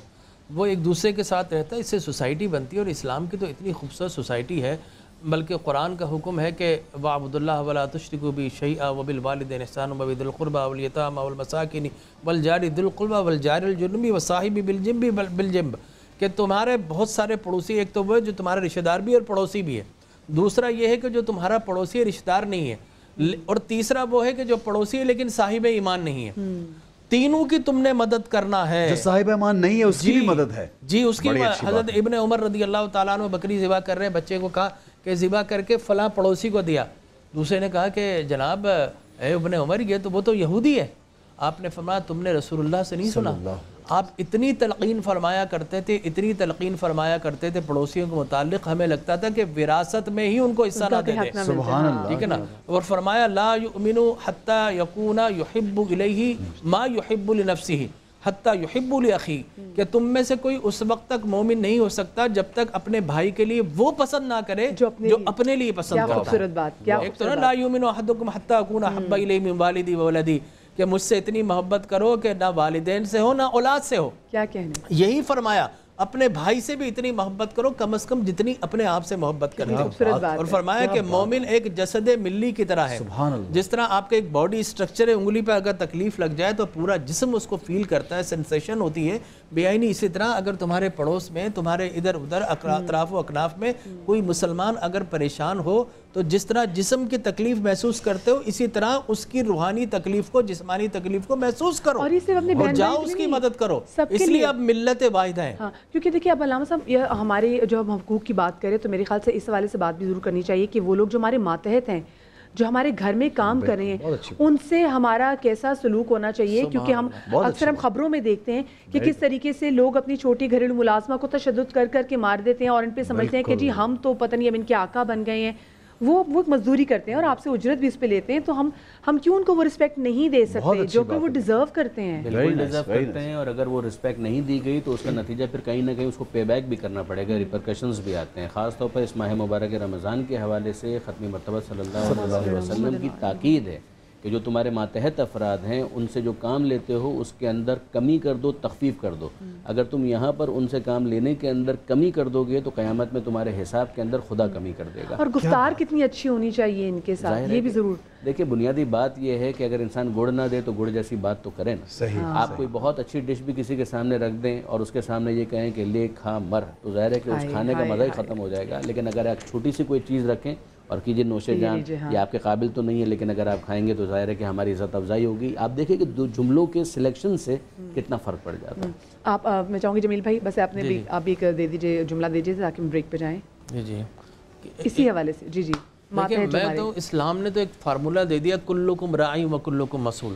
وہ ایک دوسرے کے ساتھ رہتا ہے، اس سے سوسائٹی بنتی ہے۔ اور اسلام کی تو اتنی خوبصورت سوسائٹی ہے، بلکہ قرآن کا حکم ہے کہ وَاعْبُدُوا اللَّهَ وَلَا تُشْرِكُوا بِهِ شَيْئًا وَبِالْوَالِدَيْنِ إِحْسَانًا وَبِذِي الْقُرْبَى وَالْيَتَامَى وَالْمَسَاكِينِ وَالْجَارِ ذِي الْقُرْبَى وَالْجَارِ الْجُنُبِ وَالصَّاحِبِ بِالْجَنبِ، کہ تمہارے بہت سارے پڑوسی، ایک تو وہ جو تمہارا رشتہ دار بھی اور پڑوسی بھی ہے، دوسرا یہ ہے کہ جو تمہارا پڑوسی رشتہ دار نہیں ہے، اور تیسرا وہ ہے کہ جو پڑوسی ہے لیکن صاحب ایمان نہیں ہے۔ تینوں کی تم نے مدد کرنا ہے۔ جو صاحب ایمان نہیں ہے اس کی بھی مدد ہے۔ جی اس کی حضرت ابن عمر رضی اللہ تعالیٰ عنہ بکری ذبح کر رہے ہیں، بچے کو کہا کہ ذبح کر کے فلاں پڑوسی کو دیا، دوسرے نے کہا کہ جناب اے ابن عمر یہ تو وہ تو یہودی ہے۔ آپ نے فرمایا تم نے رسول اللہ سے نہیں سنا؟ آپ اتنی تلقین فرمایا کرتے تھے، اتنی تلقین فرمایا کرتے تھے پڑوسیوں کے متعلق، ہمیں لگتا تھا کہ وراثت میں ہی ان کو حصہ نہ دے دیں، سبحان اللہ، ٹھیک ہے نا۔ اور فرمایا لا یؤمن حتی یکون یحب الیہ ما یحب لنفسہ حتی یحب لاخی، کہ تم میں سے کوئی اس وقت تک مومن نہیں ہو سکتا جب تک اپنے بھائی کے لیے وہ پسند نہ کرے جو اپنے لیے پسند کرتا ہے۔ کیا خوبصورت بات، کیا ایک تو لا یؤمن احدکم حتی اکون احب الیہ من والدی وولدی، کہ مجھ سے اتنی محبت کرو کہ نہ والدین سے ہو نہ اولاد سے ہو۔ کیا کہنے، یہی فرمایا اپنے بھائی سے بھی اتنی محبت کرو کم از کم جتنی اپنے آپ سے محبت کرتے ہو۔ اور فرمایا کہ مومن ایک جسد ملی کی طرح ہے، جس طرح آپ کے ایک باڈی سٹرکچر ہے، انگلی پہ اگر تکلیف لگ جائے تو پورا جسم اس کو فیل کرتا ہے، سینسیشن ہوتی ہے بے عینی۔ اسی طرح اگر تمہارے پڑوس میں، تمہارے ادھر ادھر اطراف و اکناف میں کوئی مسلمان اگر پریشان ہو تو جس طرح جسم کی تکلیف محسوس کرتے ہو، اسی طرح اس کی روحانی تکلیف کو، جسمانی تکلیف کو محسوس کرو اور جاؤ اس کی مدد کرو، اس لیے اب ملت واحدہ ہے۔ کیونکہ دیکھیے اب علامہ صاحب یہ ہمارے جو ہم حقوق کی بات کریں تو میرے خیال سے اس حوالے سے بات بھی ضرور کرنی چاہیے کہ وہ لوگ جو ہمارے ماتحت ہیں، جو ہمارے گھر میں کام کر رہے ہیں ان سے ہمارا کیسا سلوک ہونا چاہیے، کیونکہ ہم اکثر ہم خبروں میں دیکھتے ہیں کہ کس طریقے سے لوگ اپنی چھوٹی گھریلو ملازمہ کو تشدد کر کر کے مار دیتے ہیں اور ان پہ سمجھتے ہیں کہ جی ہم تو پتہ نہیں اب ان کے آقا بن گئے ہیں. وہ مزدوری کرتے ہیں اور آپ سے اجرت بھی اس پہ لیتے ہیں، تو ہم کیوں ان کو وہ رسپیکٹ نہیں دے سکتے جو کہ وہ ڈیزرو کرتے ہیں؟ بالکل ڈیزرو کرتے ہیں، اور اگر وہ رسپیکٹ نہیں دی گئی تو اس کا نتیجہ پھر کہیں نہ کہیں اس کو پے بیک بھی کرنا پڑے گا، ریپرکشنز بھی آتے ہیں. خاص طور پر اس ماہ مبارک رمضان کے حوالے سے ختم مرتبہ صلی اللہ علیہ وسلم کی تاکید ہے کہ جو تمہارے ماتحت افراد ہیں ان سے جو کام لیتے ہو اس کے اندر کمی کر دو، تخفیف کر دو. اگر تم یہاں پر ان سے کام لینے کے اندر کمی کر دو گے تو قیامت میں تمہارے حساب کے اندر خدا کمی کر دے گا. اور گفتار کتنی اچھی ہونی چاہیے ان کے ساتھ، یہ بھی ضرور. دیکھیں بنیادی بات یہ ہے کہ اگر انسان گڑ نہ دے تو گڑ جیسی بات تو کرے نا. صحیح. آپ کوئی بہت اچھی ڈش بھی کسی کے سامنے رکھ دیں اور اس کے سامنے یہ کہیں کہ لے کھا مر، تو ظاہر ہے کہ اس کھانے کا مزہ ہی ختم ہو جائے گا. لیکن اگر آپ چھوٹی سی کوئی چیز رکھیں اور کیجئے نوش جان، یہ آپ کے قابل تو نہیں ہے لیکن اگر آپ کھائیں گے تو ظاہر ہے کہ ہماری عزت افزائی ہوگی. آپ دیکھیں کہ دو جملوں کے سلیکشن سے کتنا فرق پڑ جاتا ہے. آپ میں چاہوں گی جمیل بھائی بس آپ نے بھی آپ بھی دے دیجئے، جملہ دے دیجئے تاکہ ہم بریک پہ جائیں. جی اسی حوالے سے. جی دیکھیں میں تو اسلام نے تو ایک فارمولہ دے دیا، کلکم راعی و کلکم مسئول.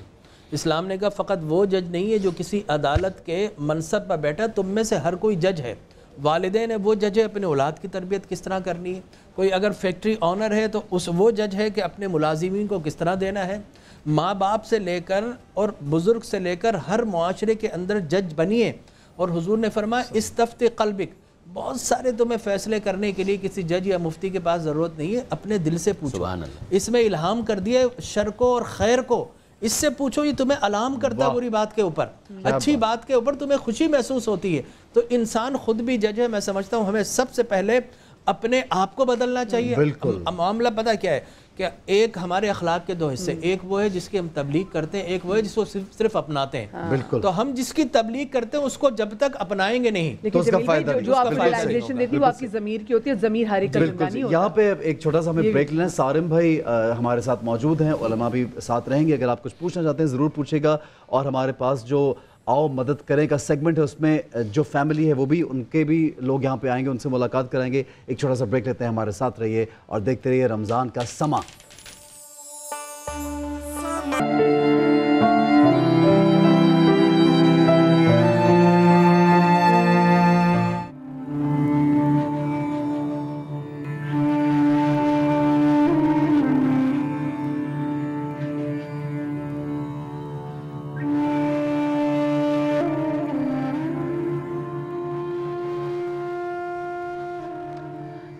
اسلام نے کہا فقط وہ جج نہیں ہے جو کسی عدالت کے منصب پر بیٹھا، تم میں سے ہر کوئی جج ہے. والدین ہے وہ جج ہے اپنے اولاد کی تربیت کس طرح کرنی ہے. کوئی اگر فیکٹری آنر ہے تو وہ جج ہے کہ اپنے ملازمین کو کس طرح دینا ہے. ماں باپ سے لے کر اور بزرگ سے لے کر ہر معاشرے کے اندر جج بنیے. اور حضور نے فرمایا استفت قلبک، بہت سارے تمہیں فیصلے کرنے کے لیے کسی جج یا مفتی کے پاس ضرورت نہیں ہے، اپنے دل سے پوچھو. سبحان اللہ. اس میں الہام کر دیا شر کو اور خیر کو، اس سے پوچھو یہ تمہیں الہام کرتا بری بات کے اوپر، اچھی بات کے اوپر تمہیں خوشی محسوس ہوتی ہے. تو انسان خود بھی جج ہے. میں سمجھتا ہوں ہمیں سب سے پہلے اپنے آپ کو بدلنا چاہیے. معاملہ پتہ کیا ہے کہ ایک ہمارے اخلاق کے دو حصے، ایک وہ ہے جس کی ہم تبلیغ کرتے ہیں، ایک وہ ہے جس کو صرف اپناتے ہیں. تو ہم جس کی تبلیغ کرتے ہیں اس کو جب تک اپنائیں گے نہیں تو اس کا فائدہ نہیں. جو آپ کو ریلائزیشن دیتی ہے وہ آپ کی ضمیر کی ہوتی ہے، ضمیر ہر ایک کا جھنڈا نہیں ہوتا. یہاں پہ ایک چھوٹا سا ہمیں بریک لینا. سارم بھائی ہمارے ساتھ موجود ہیں، علماء بھی ساتھ رہیں گے. اگر آپ کچھ پوچھنا چاہتے ہیں ضرور پوچھے گا. اور ہمارے پاس جو آؤ مدد کریں کا سیگمنٹ ہے اس میں جو فیملی ہے وہ بھی ان کے بھی لوگ یہاں پہ آئیں گے، ان سے ملاقات کرائیں گے. ایک چھوٹا سا بریک لیتے ہیں، ہمارے ساتھ رہیے اور دیکھتے رہیے رمضان کا سما.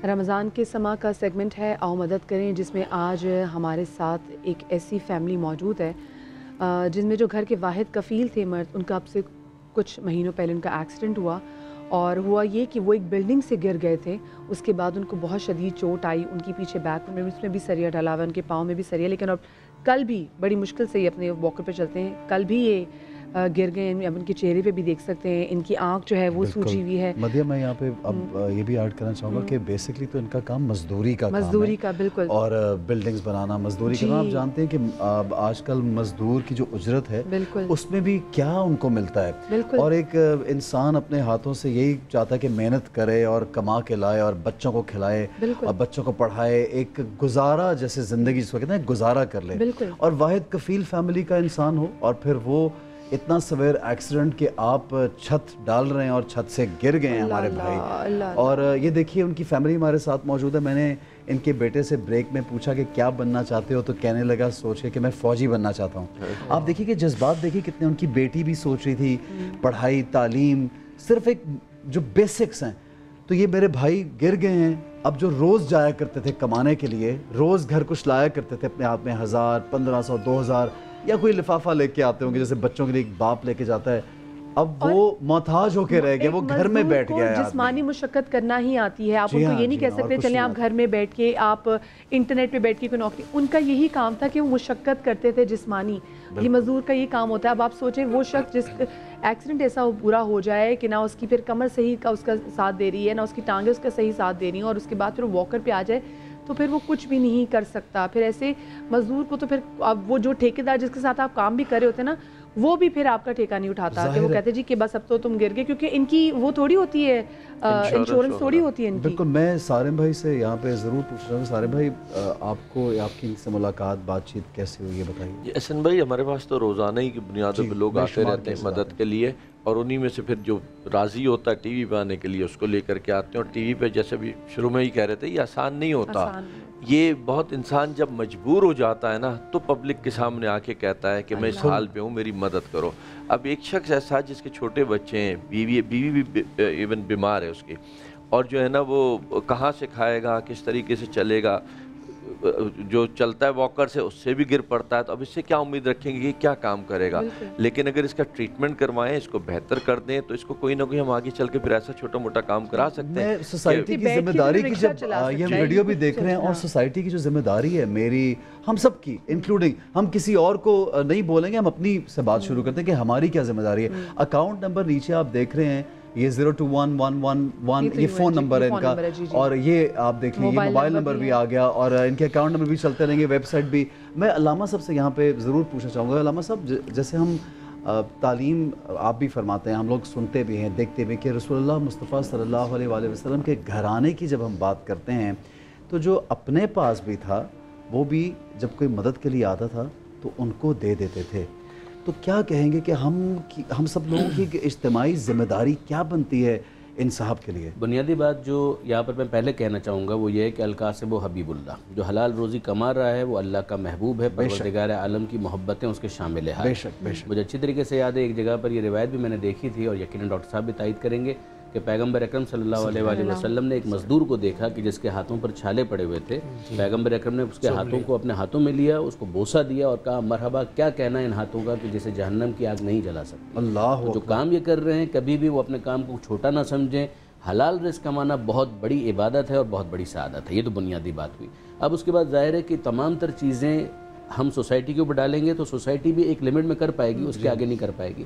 رمضان کے سما کا سیگمنٹ ہے آؤ مدد کریں، جس میں آج ہمارے ساتھ ایک ایسی فیملی موجود ہے جن میں جو گھر کے واحد کفیل تھے مرد، ان کا اب سے کچھ مہینوں پہلے ان کا ایکسیڈنٹ ہوا. اور ہوا یہ کہ وہ ایک بلڈنگ سے گر گئے تھے. اس کے بعد ان کو بہت شدید چوٹ آئی. ان کی پیچھے بیک میں اس میں بھی سریا ڈلا ہوا ہے، ان کے پاؤں میں بھی سریا. لیکن اب کل بھی بڑی مشکل سے یہ اپنے واکر پہ چلتے ہیں. کل بھی یہ گر گئے. اب ان کے چہرے پہ بھی دیکھ سکتے ہیں ان کی آنکھ جو ہے وہ سوجی ہوئی ہے. مدیہ میں یہاں پہ اب یہ بھی ایڈ کرنا چاہوں گا کہ بیسکلی تو ان کا کام مزدوری کا بالکل، اور بلڈنگز بنانا مزدوری کرنا. آپ جانتے ہیں کہ آج کل مزدور کی جو اجرت ہے اس میں بھی کیا ان کو ملتا ہے. اور ایک انسان اپنے ہاتھوں سے یہی چاہتا ہے کہ محنت کرے اور کما کے لائے اور بچوں کو کھلائے اور بچوں کو پڑھائے، ایک گزارا جیسے زندگی جس کو کہتے ہیں گزارا کر لے. اور واحد کفیل فیملی کا انسان ہو اور پھر وہ اتنا سویر ایکسیڈنٹ کہ آپ چھت ڈال رہے ہیں اور چھت سے گر گئے ہیں ہمارے بھائی. اور یہ دیکھیے ان کی فیملی ہمارے ساتھ موجود ہے. میں نے ان کے بیٹے سے بریک میں پوچھا کہ کیا بننا چاہتے ہو، تو کہنے لگا سوچ کے کہ میں فوجی بننا چاہتا ہوں. آپ دیکھیے کہ جذبات دیکھیے کتنے. ان کی بیٹی بھی سوچ رہی تھی پڑھائی تعلیم صرف ایک جو بیسکس ہیں. تو یہ میرے بھائی گر گئے ہیں. اب جو روز جایا کرتے تھے کمانے کے لیے، روز گھر کچھ لایا کرتے تھے اپنے ہاتھ میں 1000 1500 2000 یا کوئی لفافہ لے کے آتے ہوں گے جیسے بچوں کے لیے ایک باپ لے کے جاتا ہے. اب وہ محتاج ہو کے رہ گئے، وہ گھر میں بیٹھ گیا ہے. جسمانی مشقت کرنا ہی آتی ہے. آپ ان کو یہ نہیں کہہ سکتے چلیں آپ گھر میں بیٹھ کے آپ انٹرنیٹ پہ بیٹھ کے کوئی نوکری. ان کا یہی کام تھا کہ وہ مشقت کرتے تھے جسمانی. یہ مزدور کا یہ کام ہوتا ہے. اب آپ سوچیں وہ شخص جس ایکسیڈنٹ ایسا برا ہو جائے کہ نہ اس کی پھر کمر صحیح کا اس کا ساتھ دے رہی ہے، نہ اس کی ٹانگیں اس کا صحیح ساتھ دے رہی ہیں، اور اس کے بعد پھر وہ واکر پہ آ جائے تو پھر وہ کچھ بھی نہیں کر سکتا. پھر ایسے مزدور کو تو پھر اب وہ جو ٹھیکیدار جس کے ساتھ آپ کام بھی کر رہے ہوتے ہیں نا، وہ بھی پھر آپ کا ٹھیکہ نہیں اٹھاتا کہ وہ کہتے جی کہ بس اب تو تم گر گئے، کیونکہ ان کی وہ تھوڑی ہوتی ہے انشورنس تھوڑی ہوتی ہے ان کی. بالکل. میں سارم بھائی سے یہاں پہ ضرور پوچھ رہا ہوں. سارم بھائی آپ کو آپ کی سے ملاقات بات چیت کیسے ہوئی ہے بتائیے. احسن بھائی ہمارے پاس تو روزانہ ہی کی بنیادوں پہ لوگ آتے رہتے ہیں مدد کے لیے، اور انہی میں سے پھر جو راضی ہوتا ہے ٹی وی پہ آنے کے لیے اس کو لے کر کے آتے ہیں. اور ٹی وی پہ جیسے بھی شروع میں ہی کہہ رہے تھے یہ آسان نہیں ہوتا. یہ بہت انسان جب مجبور ہو جاتا ہے نا تو پبلک کے سامنے آ کے کہتا ہے کہ میں اس حال پہ ہوں، میری مدد کرو. اب ایک شخص ایسا جس کے چھوٹے بچے ہیں، بیوی بھی ایون بیمار ہے اس کی، اور جو ہے نا وہ کہاں سے کھائے گا، کس طریقے سے چلے گا، جو چلتا ہے واکر سے اس سے بھی گر پڑتا ہے، تو اب اس سے کیا امید رکھیں گے کہ کیا کام کرے گا. لیکن اگر اس کا ٹریٹمنٹ کروائیں، اس کو بہتر کر دیں تو اس کو کوئی نہ کوئی ہم آگے چل کے پھر ایسا چھوٹا موٹا کام کرا سکتے ہیں. سوسائٹی کی ذمہ داری کی جب یہ ہم ویڈیو بھی دیکھ رہے ہیں، اور سوسائٹی کی جو ذمہ داری ہے میری، ہم سب کی انکلوڈنگ، ہم کسی اور کو نہیں بولیں گے، ہم اپنی سے بات شروع کرتے ہیں کہ ہماری کیا ذمہ داری ہے. اکاؤنٹ نمبر نیچے آپ دیکھ رہے ہیں، یہ 02111 یہ فون نمبر ہے ان کا، اور یہ آپ دیکھ لیں یہ موبائل نمبر بھی آ گیا، اور ان کے اکاؤنٹ نمبر بھی چلتے رہیں گے، ویب سائٹ بھی. میں علامہ صاحب سے یہاں پہ ضرور پوچھنا چاہوں گا. علامہ صاحب جیسے ہم تعلیم آپ بھی فرماتے ہیں، ہم لوگ سنتے بھی ہیں دیکھتے بھی کہ رسول اللہ مصطفیٰ صلی اللہ علیہ وآلہ وسلم کے گھرانے کی جب ہم بات کرتے ہیں تو جو اپنے پاس بھی تھا وہ بھی جب کوئی مدد کے لیے آتا تھا تو ان کو دے دیتے تھے. تو کیا کہیں گے کہ ہم سب لوگوں کی اجتماعی ذمہ داری کیا بنتی ہے ان صاحب کے لیے؟ بنیادی بات جو یہاں پر میں پہلے کہنا چاہوں گا وہ یہ ہے کہ القاسب و حبیب اللہ، جو حلال روزی کما رہا ہے وہ اللہ کا محبوب ہے، پروردگار عالم کی محبتیں اس کے شامل ہے. مجھے اچھی طریقے سے یاد ہے ایک جگہ پر یہ روایت بھی میں نے دیکھی تھی، اور یقیناً ڈاکٹر صاحب بھی تائید کریں گے کہ پیغمبر اکرم صلی اللہ علیہ وآلہ وسلم نے ایک مزدور کو دیکھا کہ جس کے ہاتھوں پر چھالے پڑے ہوئے تھے. پیغمبر اکرم نے اس کے ہاتھوں کو اپنے ہاتھوں میں لیا، اس کو بوسہ دیا اور کہا مرحبا، کیا کہنا ہے ان ہاتھوں کا کہ جسے جہنم کی آگ نہیں جلا سکتی. اللہ جو کام یہ کر رہے ہیں کبھی بھی وہ اپنے کام کو چھوٹا نہ سمجھیں. حلال رزق کمانا بہت بڑی عبادت ہے اور بہت بڑی سعادت ہے. یہ تو بنیادی بات ہوئی. اب اس کے بعد ظاہر ہے کہ تمام تر چیزیں ہم سوسائٹی کے اوپر ڈالیں گے تو سوسائٹی بھی ایک لمٹ میں کر پائے گی، اس کے آگے نہیں کر پائے گی.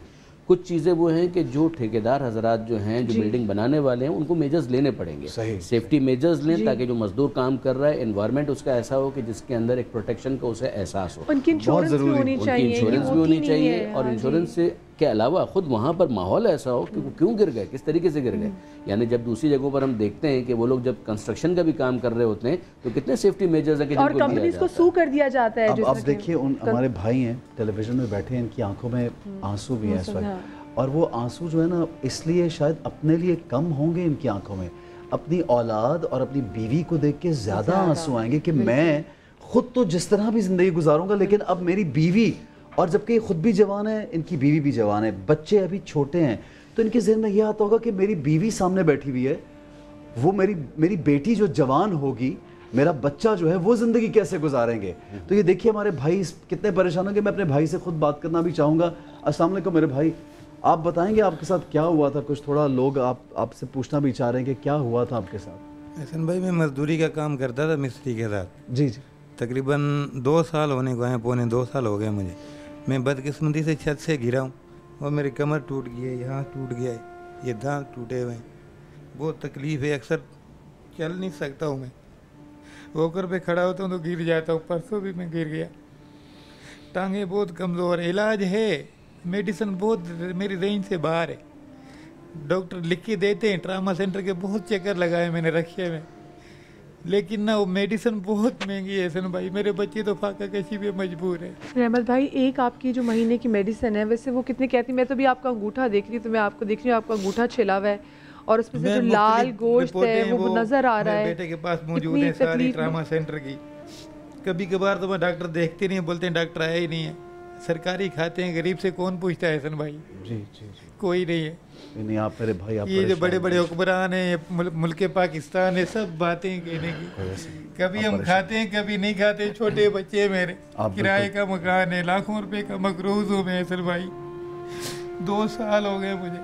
کچھ چیزیں وہ ہیں کہ جو ٹھیکیدار حضرات جو ہیں، جو بلڈنگ بنانے والے ہیں، ان کو میجرز لینے پڑیں گے. سیفٹی میجرز لیں تاکہ جو مزدور کام کر رہا ہے انوائرمنٹ اس کا ایسا ہو کہ جس کے اندر ایک پروٹیکشن کا اسے احساس ہو. ان کی انشورنس بھی ہونی چاہیے، انشورنس بھی ہونی چاہیے، اور انشورنس کے علاوہ خود وہاں پر ماحول ایسا ہو کہ وہ کیوں گر گئے، کس طریقے سے گر گئے. یعنی جب دوسری جگہوں پر ہم دیکھتے ہیں کہ وہ لوگ جب کنسٹرکشن کا بھی کام کر رہے ہوتے ہیں تو کتنے سیفٹی میجرز ہیں کہ اور کمپنیز کو سو کر دیا جاتا ہے. اب دیکھیے ہمارے بھائی ہیں ٹیلی ویژن میں بیٹھے ہیں، ان کی آنکھوں میں آنسو بھی ہیں اس وقت، اور وہ آنسو جو ہے نا اس لیے شاید اپنے لیے کم ہوں گے ان کی آنکھوں میں، اپنی اولاد اور اپنی بیوی کو دیکھ کے زیادہ آنسو آئیں گے کہ میں خود تو جس طرح بھی زندگی گزاروں گا لیکن اب میری بیوی، اور جبکہ خود بھی جوان ہے، ان کی بیوی بھی جوان ہے، بچے ابھی چھوٹے ہیں، تو ان کے ذہن میں یہ آتا ہوگا کہ میری بیوی سامنے بیٹھی ہوئی ہے، وہ میری بیٹی جو جوان ہوگی، میرا بچہ جو ہے وہ زندگی کیسے گزاریں گے. تو یہ دیکھیے ہمارے بھائی کتنے پریشان ہیں کہ میں اپنے بھائی سے خود بات کرنا بھی چاہوں گا. السلام علیکم میرے بھائی، آپ بتائیں گے آپ کے ساتھ کیا ہوا تھا؟ کچھ تھوڑا لوگ آپ سے پوچھنا بھی چاہ رہے ہیں کہ کیا ہوا تھا آپ کے ساتھ. احسن بھائی میں مزدوری کا کام کرتا تھا مستری کے ساتھ. جی. تقریباً 2 سال ہونے کو ہیں، پونے 2 سال ہو گئے مجھے. میں بدقسمتی سے چھت سے گرا ہوں اور میری کمر ٹوٹ گئی ہے، یہاں ٹوٹ گیا ہے، یہ دانت ٹوٹے ہوئے ہیں. بہت تکلیف ہے، اکثر چل نہیں سکتا ہوں. میں واکر پہ کھڑا ہوتا ہوں تو گر جاتا ہوں. پرسوں بھی میں گر گیا. ٹانگیں بہت کمزور، علاج ہے، میڈیسن بہت میری رینج سے باہر ہے. ڈاکٹر لکھ کے دیتے ہیں، ٹراما سینٹر کے بہت چکر لگائے میں نے رکھے میں، لیکن نہ وہ میڈیسن بہت مہنگی ہے. سن بھائی میرے بچے تو فاقہ کشی پہ مجبور ہے. رحمت بھائی ایک آپ کی جو مہینے کی میڈیسن ہے ویسے وہ کتنے کہتی؟ میں تو بھی آپ کا انگوٹھا دیکھ رہی ہوں، تو میں آپ کو دیکھ رہی ہوں آپ کا انگوٹھا چھلا ہوا ہے اور اس میں سے جو لال گوشت ہے وہ نظر آ رہا ہے. بیٹے کے پاس موجود ہے ساری ٹراما سینٹر کی. کبھی کبھار تو میں ڈاکٹر دیکھتے نہیں، بولتے ہیں ڈاکٹر آیا ہی نہیں ہے. سرکاری کھاتے ہیں، غریب سے کون پوچھتا ہے حسن بھائی؟ جی کوئی نہیں ہے. نہیں آپ میرے بھائی، یہ جو بڑے بڑے حکمران ہیں، ملک پاکستان ہے، سب باتیں کہنے کی. کبھی ہم کھاتے ہیں کبھی نہیں کھاتے. چھوٹے بچے میرے، کرائے کا مکان ہے، لاکھوں روپے کا مقروض ہوں میں حسن بھائی. 2 سال ہو گئے مجھے.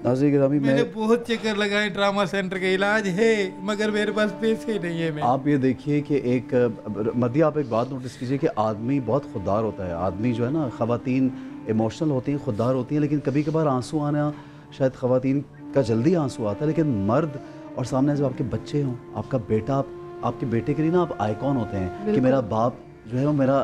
ناظرین گرامی میں نے بہت چکر لگائے ٹراما سینٹر کے، علاج ہے مگر میرے پاس پیسے نہیں ہے. آپ یہ دیکھیے کہ ایک مدی آپ ایک بات نوٹس کیجئے کہ آدمی بہت خوددار ہوتا ہے. آدمی جو ہے نا، خواتین ایموشنل ہوتی ہیں، خوددار ہوتی ہیں، لیکن کبھی کبھار آنسو آنا شاید خواتین کا جلدی آنسو آتا ہے، لیکن مرد اور سامنے جب آپ کے بچے ہوں، آپ کا بیٹا، آپ کے بیٹے کے لیے نا آپ آئیکن ہوتے ہیں کہ میرا باپ جو ہے وہ میرا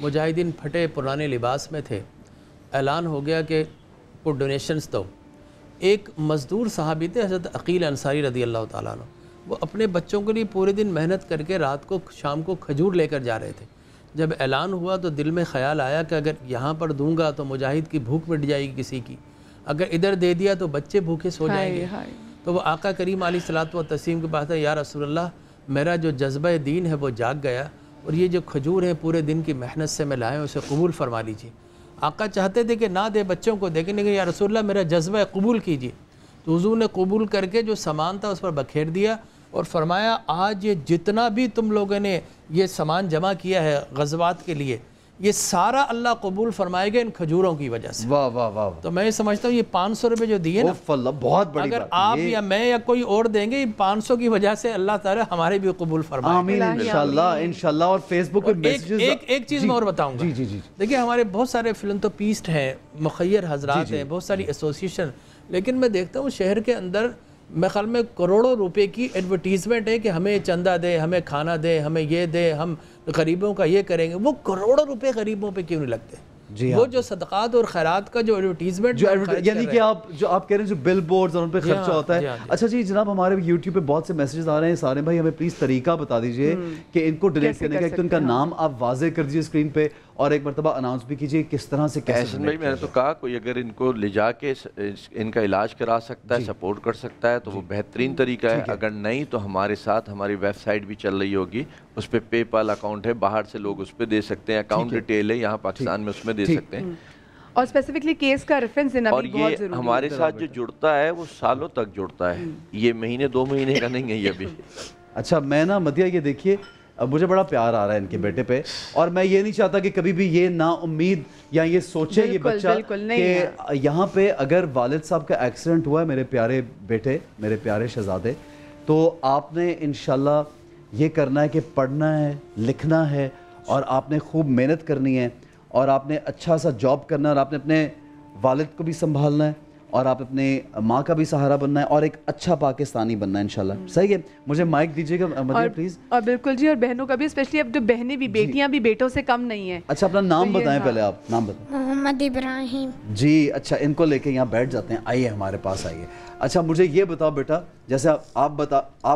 مجاہدین پھٹے پرانے لباس میں تھے، اعلان ہو گیا کہ کچھ ڈونیشنز دو۔ ایک مزدور صحابی تھے حضرت عقیل انصاری رضی اللہ تعالیٰ عنہ، وہ اپنے بچوں کے لیے پورے دن محنت کر کے رات کو شام کو کھجور لے کر جا رہے تھے۔ جب اعلان ہوا تو دل میں خیال آیا کہ اگر یہاں پر دوں گا تو مجاہد کی بھوک مٹ جائے گی کسی کی، اگر ادھر دے دیا تو بچے بھوکے سو جائیں گے۔ تو وہ آقا کریم علیہ الصلوۃ والتسلیم کے پاس ہے، یا رسول اللہ میرا جو جذبہ دین ہے وہ جاگ گیا، اور یہ جو کھجور ہیں پورے دن کی محنت سے میں لائے ہوں اسے قبول فرما لیجیے۔ آقا چاہتے تھے کہ نہ دے بچوں کو دیکھنے کے، یا رسول اللہ میرا جذبہ قبول کیجیے۔ تو حضور نے قبول کر کے جو سامان تھا اس پر بکھیر دیا اور فرمایا آج یہ جتنا بھی تم لوگوں نے یہ سامان جمع کیا ہے غزوات کے لیے، یہ سارا اللہ قبول فرمائے گا ان کھجوروں کی وجہ سے۔ واہ واہ واہ۔ تو میں سمجھتا ہوں یہ 500 روپے جو دیے نا، بہت بڑی اگر آپ یا میں یا کوئی اور دیں گے، یہ 500 کی وجہ سے اللہ تعالیٰ ہمارے بھی قبول فرمائے گا۔ آمین انشاءاللہ انشاءاللہ۔ اور فیس بک پہ میسیجز، ایک چیز میں اور بتاؤں گا۔ جی دیکھیں ہمارے بہت سارے فلنتھروپسٹ ہیں، مخیر حضرات ہیں، بہت ساری ایسوسیشن، لیکن میں دیکھتا ہوں شہر کے اندر میں خیال میں کروڑوں روپے کی ایڈورٹیزمنٹ ہے کہ ہمیں چندہ دے، ہمیں کھانا دے، ہمیں یہ دے، ہم غریبوں کا یہ کریں گے۔ وہ کروڑوں روپے غریبوں پہ کیوں نہیں لگتے؟ وہ جو صدقات اور خیرات کا جو ایڈورٹیزمنٹ یعنی کہ آپ کہہ رہے ہیں جو بل بورڈز اور ان پہ خرچہ ہوتا ہے۔ اچھا جی جناب، ہمارے یوٹیوب پہ بہت سے میسیجز آ رہے ہیں، سارے بھائی ہمیں پلیز طریقہ بتا دیجئے کہ ان کو ڈونیٹ کرنے کا۔ ایک تو ان کا نام آپ واضح کر دیجئے اسکرین پہ، اور ایک مرتبہ اناؤنس بھی کیجئے کس طرح سے کیسے۔ میں نے تو کہا کوئی اگر ان کو لے جا کے ان کا علاج کرا سکتا ہے، سپورٹ کر سکتا ہے تو وہ بہترین طریقہ ہے۔ اگر نہیں تو ہمارے ساتھ ہماری ویب سائٹ بھی چل رہی ہوگی، اس پہ پے پال اکاؤنٹ ہے، باہر سے لوگ اس پہ دے سکتے ہیں، اکاؤنٹ ڈیٹیل ہے یہاں پاکستان میں اس میں دے سکتے ہیں۔ اور اسپیسیفکلی کیس کا ریفرنس دینا بھی بہت ضروری ہے۔ اور یہ ہمارے ساتھ جو جڑتا ہے وہ سالوں تک جڑتا ہے، یہ مہینے 2 مہینے کا نہیں ہے یہ بھی۔ اچھا میں نا مدیہ یہ دیکھیے، اب مجھے بڑا پیار آ رہا ہے ان کے بیٹے پہ، اور میں یہ نہیں چاہتا کہ کبھی بھی یہ نا امید یا یہ سوچے یہ بچہ کہ یہاں پہ اگر والد صاحب کا ایکسیڈنٹ ہوا ہے میرے پیارے بیٹے، میرے پیارے شہزادے، تو آپ نے انشاءاللہ یہ کرنا ہے کہ پڑھنا ہے، لکھنا ہے، اور آپ نے خوب محنت کرنی ہے، اور آپ نے اچھا سا جاب کرنا ہے، اور آپ نے اپنے والد کو بھی سنبھالنا ہے، اور آپ اپنے ماں کا بھی سہارا بننا ہے، اور ایک اچھا پاکستانی بننا ہے انشاءاللہ۔ صحیح ہے، مجھے مائک دیجیے گا مدیہ پلیز۔ اور بالکل جی، اور بہنوں کا بھی، اسپیشلی اب جو بہنیں بھی، بیٹیاں بھی بیٹوں سے کم نہیں ہیں۔ اچھا اپنا نام بتائیں پہلے، آپ نام بتائیں۔ محمد ابراہیم۔ جی اچھا، ان کو لے کے یہاں بیٹھ جاتے ہیں، آئیے ہمارے پاس آئیے۔ اچھا مجھے یہ بتاؤ بیٹا، جیسے آپ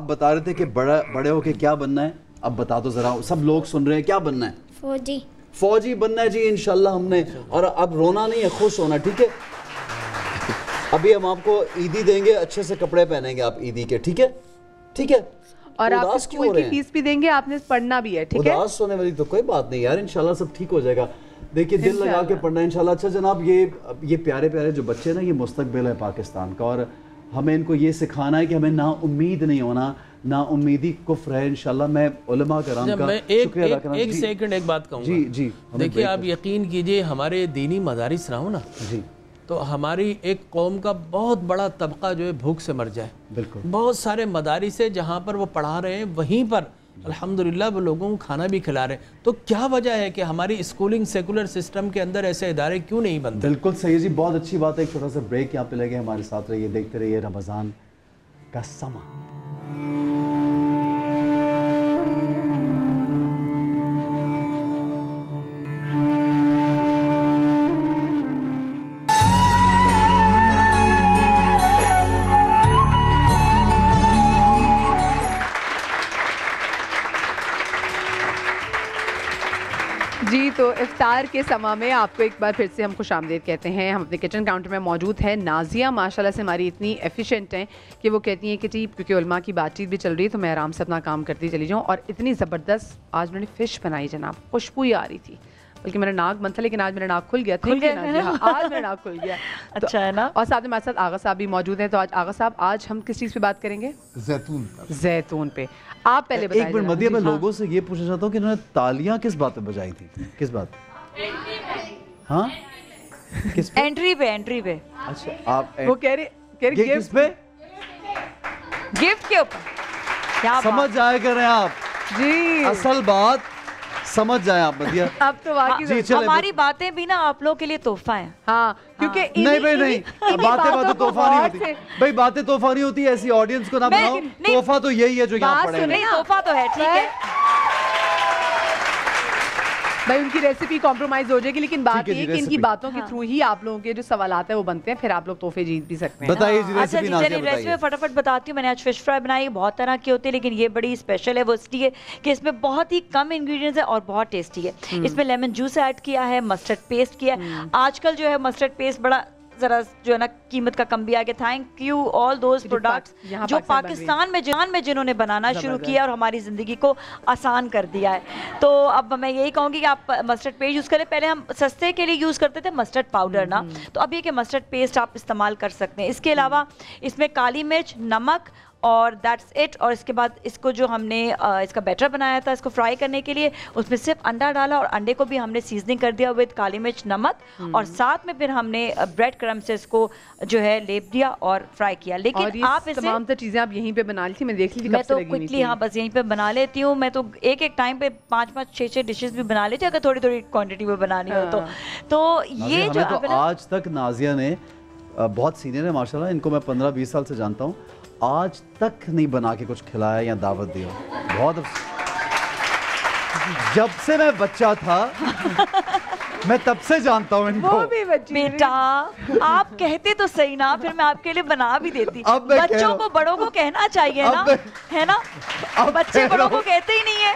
بتا رہے تھے کہ بڑے ہو کے کیا بننا ہے، اب بتا دو ذرا، سب لوگ سن رہے ہیں، کیا بننا ہے؟ فوجی۔ فوجی بننا ہے جی انشاءاللہ ہم نے، اور اب رونا نہیں ہے، خوش ہونا، ٹھیک ہے؟ ابھی ہم آپ کو عیدی دیں گے، اچھے سے کپڑے پہنیں گے آپ عیدی کے، ٹھیک ہے؟ ٹھیک ہے، اور آپ اسکول کی فیس بھی دیں گے، آپ نے پڑھنا بھی ہے، ٹھیک ہے؟ اداس ہونے والی تو کوئی بات نہیں یار، انشاءاللہ سب ٹھیک ہو جائے گا۔ دیکھیے دل لگا کے پڑھنا ہے انشاءاللہ۔ اچھا جناب، یہ پیارے پیارے جو بچے نا، یہ مستقبل ہے پاکستان کا، اور ہمیں ان کو یہ سکھانا ہے کہ ہمیں نا امید نہیں ہونا، نا امیدی کفر ہے انشاءاللہ۔ میں علماء کرام کا شکریہ ادا کرنا۔ ایک سیکنڈ ایک بات کہوں گا۔ جی دیکھیے آپ یقین کیجئے، ہمارے دینی مدارس نہ ہو نا، تو ہماری ایک قوم کا بہت بڑا طبقہ جو ہے بھوک سے مر جائے۔ بالکل، بہت سارے مدارس ہیں جہاں پر وہ پڑھا رہے ہیں، وہیں پر الحمدللہ وہ لوگوں کو کھانا بھی کھلا رہے ہیں۔ تو کیا وجہ ہے کہ ہماری اسکولنگ سیکولر سسٹم کے اندر ایسے ادارے کیوں نہیں بنتے؟ بالکل صحیح جی، بہت اچھی بات ہے۔ ایک چھوٹا سا بریک یہاں پہ لگے، ہمارے ساتھ رہیے، دیکھتے رہیے رمضان کا سما۔ جی تو افطار کے سما میں آپ کو ایک بار پھر سے ہم خوش آمدید کہتے ہیں۔ ہم اپنے کچن کاؤنٹر میں موجود ہے نازیہ، ماشاءاللہ سے ہماری اتنی ایفیشینٹ ہیں کہ وہ کہتی ہیں کہ جی کیونکہ علماء کی بات چیت بھی چل رہی ہے تو میں آرام سے اپنا کام کرتی چلی جاؤں۔ اور اتنی زبردست آج میں نے فش بنائی جناب، خوشبو ہی آ رہی تھی، بلکہ میرا ناک بند تھا لیکن آج میرا ناک کھل گیا، آج میرا ناک کھل گیا، اچھا ہے نا۔ اور ساتھ میں ہمارے ساتھ آغا صاحب بھی موجود ہیں۔ تو آج آغا صاحب، آج ہم کس چیز پہ بات کریں گے؟ زیتون پہ۔ آپ پہلے بتائیں۔ ایک منٹ مدیہ، میں لوگوں سے یہ پوچھنا چاہتا ہوں کہ انہوں نے تالیاں کس بات پہ بجائی تھی؟ کس بات؟ ہاں انٹری پہ۔ اچھا آپ وہ کہہ رہے کس پہ؟ گفٹ کے اوپر سمجھ جائے کریں آپ جی، اصل بات سمجھ جائیں آپ مدیہ۔ اب تو واقعی ہماری باتیں بھی نا آپ لوگوں کے لیے تحفہ ہیں۔ ہاں کیونکہ نہیں بھائی نہیں، باتیں تحفہ نہیں ہوتی بھائی، باتیں تحفہ نہیں ہوتی، ایسی آڈینس کو نہ بناؤ۔ تحفہ تو یہی ہے جو یہاں پڑھیں گے۔ تحفہ تو ہے، ٹھیک ہے بھائی ان کی ریسیپی کمپرومائز ہو جائے گی, لیکن بات یہ کہ ان کی باتوں کے تھرو ہی آپ لوگوں کے جو سوالات ہیں وہ بنتے ہیں, پھر آپ لوگ تحفے جیت بھی سکتے ہیں. بتائیے جی اچھا جی, چلیے ریسیپی فٹافٹ بتاتی ہوں. میں نے آج فش فرائی بنائی, بہت طرح کی ہوتی ہے لیکن یہ بڑی اسپیشل ہے. وہ اس لیے کہ اس میں بہت ہی کم انگریڈینٹس ہے اور بہت ٹیسٹی ہے. اس میں لیمن جوس ایڈ کیا ہے, مسٹرڈ پیسٹ کیا ہے. آج کل جو ہے مسٹرڈ پیسٹ بڑا ذرا جو ہے نا قیمت کا کم بھی آ گیا. Thank you all those products جو پاکستان میں جنہوں نے بنانا شروع کیا اور ہماری زندگی کو آسان کر دیا ہے. تو اب میں یہی کہوں گی کہ آپ مسٹرڈ پیسٹ یوز کریں. پہلے ہم سستے کے لیے یوز کرتے تھے مسٹرڈ پاؤڈر نا, تو اب یہ کہ مسٹرڈ پیسٹ آپ استعمال کر سکتے ہیں. اس کے علاوہ اس میں کالی مرچ, نمک اور دیٹس اٹ. اور اس کے بعد اس کو جو ہم نے اس کا بیٹر بنایا تھا اس کو فرائی کرنے کے لیے, اس میں صرف انڈا ڈالا اور انڈے کو بھی ہم نے سیزننگ کر دیا وتھ کالی مرچ, نمک, اور ساتھ میں پھر ہم نے بریڈ کرم سے اس کو جو ہے لیپ دیا اور فرائی کیا. لیکن آپ اسے تمام چیزیں آپ یہیں پہ بنا لی تھی, میں دیکھ لی تھی. میں تو کوئکلی ہاں بس یہیں پہ بنا لیتی ہوں. میں تو ایک ٹائم پہ 5-6 ڈشز بھی بنا لیتی ہوں اگر تھوڑی تھوڑی کوانٹٹی میں بنانی ہو تو. یہ جو آج تک نازیہ نے بہت سینئر ہے ماشاء اللہ, ان کو میں 15-20 سال سے جانتا ہوں, آج تک نہیں بنا کے کچھ کھلایا یا دعوت دی ہو. بہت جب سے میں بچہ تھا میں تب سے جانتا ہوں ان کو. بیٹا آپ کہتے تو صحیح نا, پھر میں آپ کے لیے بنا بھی دیتی. بچوں کو بڑوں کو کہنا چاہیے نا, ہے نا, بچے بڑوں کو کہتے ہی نہیں ہے.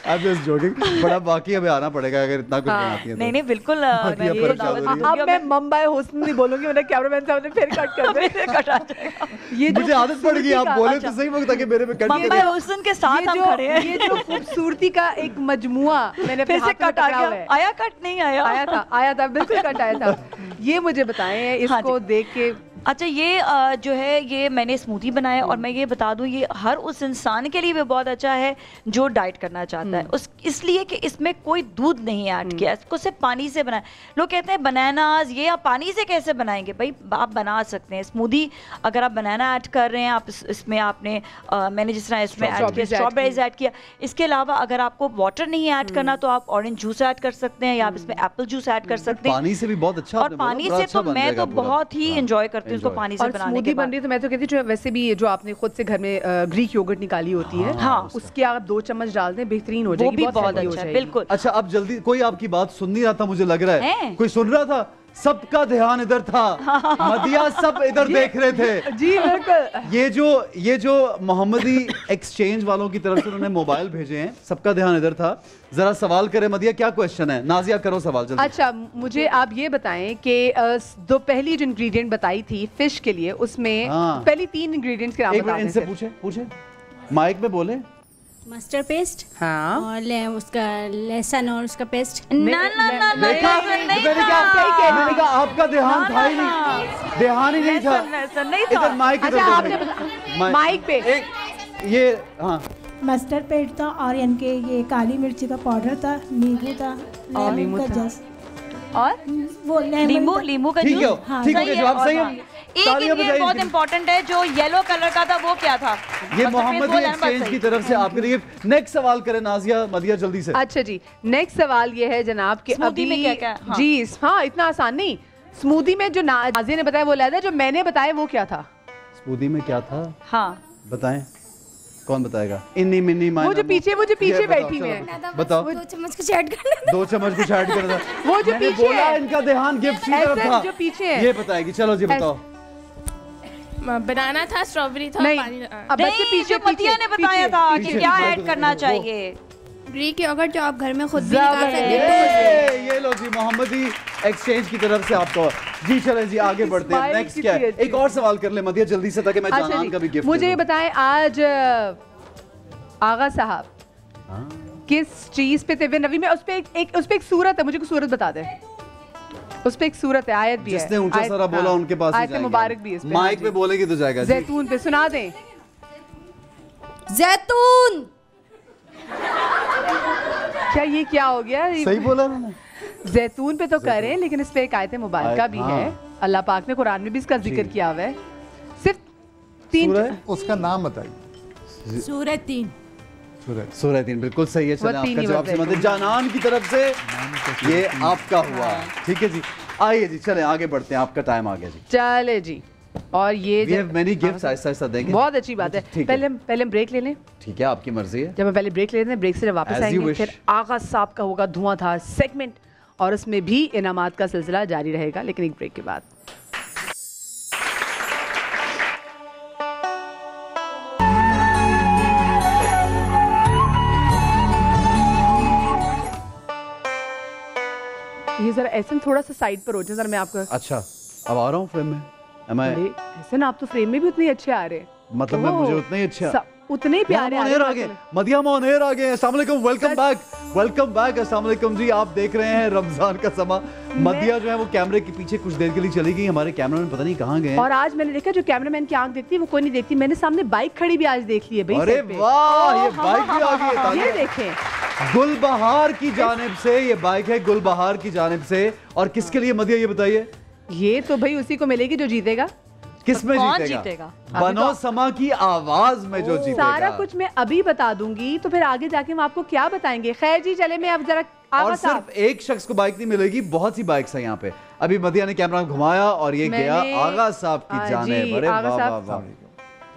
I'm just joking. بڑا باقی ہمیں آنا پڑے گا اگر اتنا کچھ بناتی ہیں. نہیں بالکل. اب میں ممبئی حسن نہیں بولوں گی, کیمرہ مین صاحب نے پھر کٹ کر دے, کٹ آ جائے گا. یہ مجھے عادت پڑ گئی, آپ بولے تو صحیح وقت کہ میرے میں کٹ. ممبئی حسن کے ساتھ ہم کھڑے ہیں. یہ جو خوبصورتی کا ایک مجموعہ میں نے پھر سے کٹ آ گیا. آیا کٹ نہیں آیا, آیا تھا بالکل کٹ آیا تھا. یہ مجھے بتائیں اس کو دیکھ کے. اچھا یہ جو ہے یہ میں نے اسموتھی بنایا, اور میں یہ بتا دوں یہ ہر اس انسان کے لیے بھی بہت اچھا ہے جو ڈائٹ کرنا چاہتا ہے. اس لیے کہ اس میں کوئی دودھ نہیں ایڈ کیا, اس کو صرف پانی سے بنایا. لوگ کہتے ہیں بناناز یہ آپ پانی سے کیسے بنائیں گے؟ بھائی آپ بنا سکتے ہیں اسموتھی. اگر آپ بنانا ایڈ کر رہے ہیں, آپ اس میں آپ نے میں نے جس طرح اس میں ایڈ کیا اسٹرابیریز ایڈ کیا. اس کے علاوہ اگر آپ کو واٹر نہیں ایڈ کرنا تو آپ اورنج جوس ایڈ کر سکتے ہیں, یا آپ اس میں ایپل جوس ایڈ کر سکتے ہیں. پانی سے بھی بہت اچھا, اور پانی سے تو میں تو بہت ہی انجوائے کرتی ہوں اس کو پانی سے بنانے. اسموتھی بن رہی تو میں تو کہتی ہوں ویسے بھی جو آپ نے خود سے گھر میں گریک یوگرٹ نکالی ہوتی ہے, اس کے آپ 2 چمچ ڈال دیں, بہترین ہو جائے گی. بہت اچھا ہے بالکل. اچھا اب جلدی, کوئی آپ کی بات سن نہیں رہا تھا مجھے لگ رہا ہے, کوئی سن رہا تھا؟ سب کا دھیان ادھر تھا, مدیہ سب ادھر دیکھ رہے تھے. جی بالکل. یہ جو محمدی ایکسچینج والوں کی طرف سے انہوں نے موبائل بھیجے ہیں, سب کا دھیان ادھر تھا. ذرا سوال کریں مدیہ, کیا کویشچن ہے؟ نازیہ کرو سوال جلدی. اچھا مجھے آپ یہ بتائیں کہ دو پہلی جو انگریڈینٹ بتائی تھی فش کے لیے, اس میں پہلی 3 انگریڈینٹس کے نام بتا دیں. ان سے پوچھیں مائک میں بولیں. مسٹرڈ پیسٹ, ہاں, اور اس کا لہسن اور اس کا پیسٹ. آپ کا دھیان تھا ہی نہیں, دھیان ہی نہیں تھا. ادھر مائک, مائک پہ یہ. ہاں مسٹرڈ پیسٹ تھا, اور ان کے یہ کالی مرچی کا پاؤڈر تھا, نیمبو تھا, لیمن کا جوس, اور وہ لیمو کا جوس. جواب صحیح ہے. ایک انگریڈینٹ بہت امپورٹنٹ ہے جو یلو کلر کا تھا, وہ کیا تھا؟ یہ محمدی ایکسچینج کی طرف سے آپ کے لیے. نیکسٹ سوال کریں نازیہ, مدیہ جلدی سے. اچھا جی, نیکسٹ سوال یہ ہے جناب کہ ابھی جی ہاں اتنا آسان نہیں. اسموتھی میں جو نازیہ نے بتایا وہ علیحدہ, جو میں نے بتایا وہ کیا تھا؟ اسموتھی میں کیا تھا؟ ہاں بتائیں, کون بتائے گا؟ انی منی وہ جو پیچھے بیٹھی ہوئی ہے, بتاؤ. 2 چمچ کچھ ایڈ کرنا, 2 چمچ کچھ ایڈ کرنا. وہ جو پیچھے ہے, ان کا دھیان گفٹ کی طرف تھا, جو پیچھے ہے یہ بتائے گی. چلو جی بتاؤ. بنانا تھا, اسٹرابیری تھا, پانی. پیچھے مدیہ نے بتایا تھا کہ کیا ایڈ کرنا چاہیے. گریک یوگرٹ جو آپ گھر میں خود بھی نکال سکتے ہیں. یہ لو جی محمدی ایکسچینج کی طرف سے آپ کو. جی چلیں جی آگے بڑھتے ہیں. نیکسٹ کیا ہے؟ ایک اور سوال کر لیں مدیہ جلدی سے, تاکہ میں جانان کا بھی گفٹ. مجھے یہ بتائیں آج آغا صاحب کس چیز پہ تھے نبی میں؟ اس پہ ایک صورت ہے, مجھے کوئی صورت بتا دیں. اس پہ ایک صورت ہے, آیت بھی ہے. جس نے اونچا سارا بولا ان کے پاس ہی جائیں گے. مبارک بھی اس پہ. مائک پہ بولے گی تو جائے گا. زیتون پہ سنا دیں. زیتون. کیا یہ کیا ہو گیا؟ صحیح بولا نا. زیتون پہ تو کریں, لیکن اس پہ ایک آیت مبارکہ بھی ہے. اللہ پاک نے قرآن میں بھی اس کا ذکر کیا ہوا ہے. صرف 3 اس کا نام بتائیے. سورہ 3. سورہ 3 بالکل صحیح ہے. چلیں آپ کا جواب سے مدد جانان کی طرف سے یہ آپ کا ہوا. ٹھیک ہے جی, آئیے جی چلیں آگے بڑھتے ہیں, آپ کا ٹائم آ گیا جی. چلے جی اور یہ We have many gifts, آہستہ آہستہ دیں گے. بہت اچھی بات ہے. پہلے ہم بریک لے لیں. ٹھیک ہے, آپ کی مرضی ہے. جب ہم پہلے بریک لے لیتے ہیں, بریک سے جب واپس آئیں گے پھر آغا صاحب کا ہوگا دھواں دھار سیگمنٹ, اور اس میں بھی انعامات کا سلسلہ جاری رہے گا, لیکن ایک بریک کے بعد. یہ ذرا ایسن تھوڑا سا سائڈ پر ہو جائے ذرا, میں آپ کو. اچھا, اب آ رہا ہوں فریم میں. ایسن آپ تو فریم میں بھی اتنے اچھے آ رہے ہیں. مطلب میں مجھے اتنے ہی اچھا, اتنے ہی پیارے آ گئے. مدیحہ مونیر آ گئے. السلام علیکم, ویلکم بیک. السلام علیکم جی, آپ دیکھ رہے ہیں رمضان کا سما. مدیحہ جو ہے وہ کیمرے کے پیچھے کچھ دیر کے لیے چلی گئی, ہمارے کیمرہ مین پتہ نہیں کہاں گئے. اور آج میں نے دیکھا جو کیمرہ مین کی آنکھ دیکھتی ہے وہ کوئی نہیں دیکھتی. میں نے سامنے بائک کھڑی بھی آج دیکھ لی ہے بھائی. ارے واہ, یہ بائک بھی آ گئی ہے. یہ دیکھیں, گل بہار کی جانب سے یہ بائک ہے, گل بہار کی جانب سے. اور کس کے لیے مدیحہ یہ بتائیے؟ یہ تو بھائی اسی کو ملے گی جو جیتے گا. کس میں جیتے گا؟ بنو سما کی آواز میں جو جیتے گا. سارا کچھ میں ابھی بتا دوں گی, تو پھر آگے جا کے ہم آپ کو کیا بتائیں گے. خیر جی, چلے میں اب ذرا. اور صرف ایک شخص کو بائک نہیں ملے گی, بہت سی بائکس ہیں یہاں پہ. ابھی مدیحہ نے کیمرہ گھمایا اور یہ گیا آغا صاحب کی جانب. ارے واہ واہ واہ.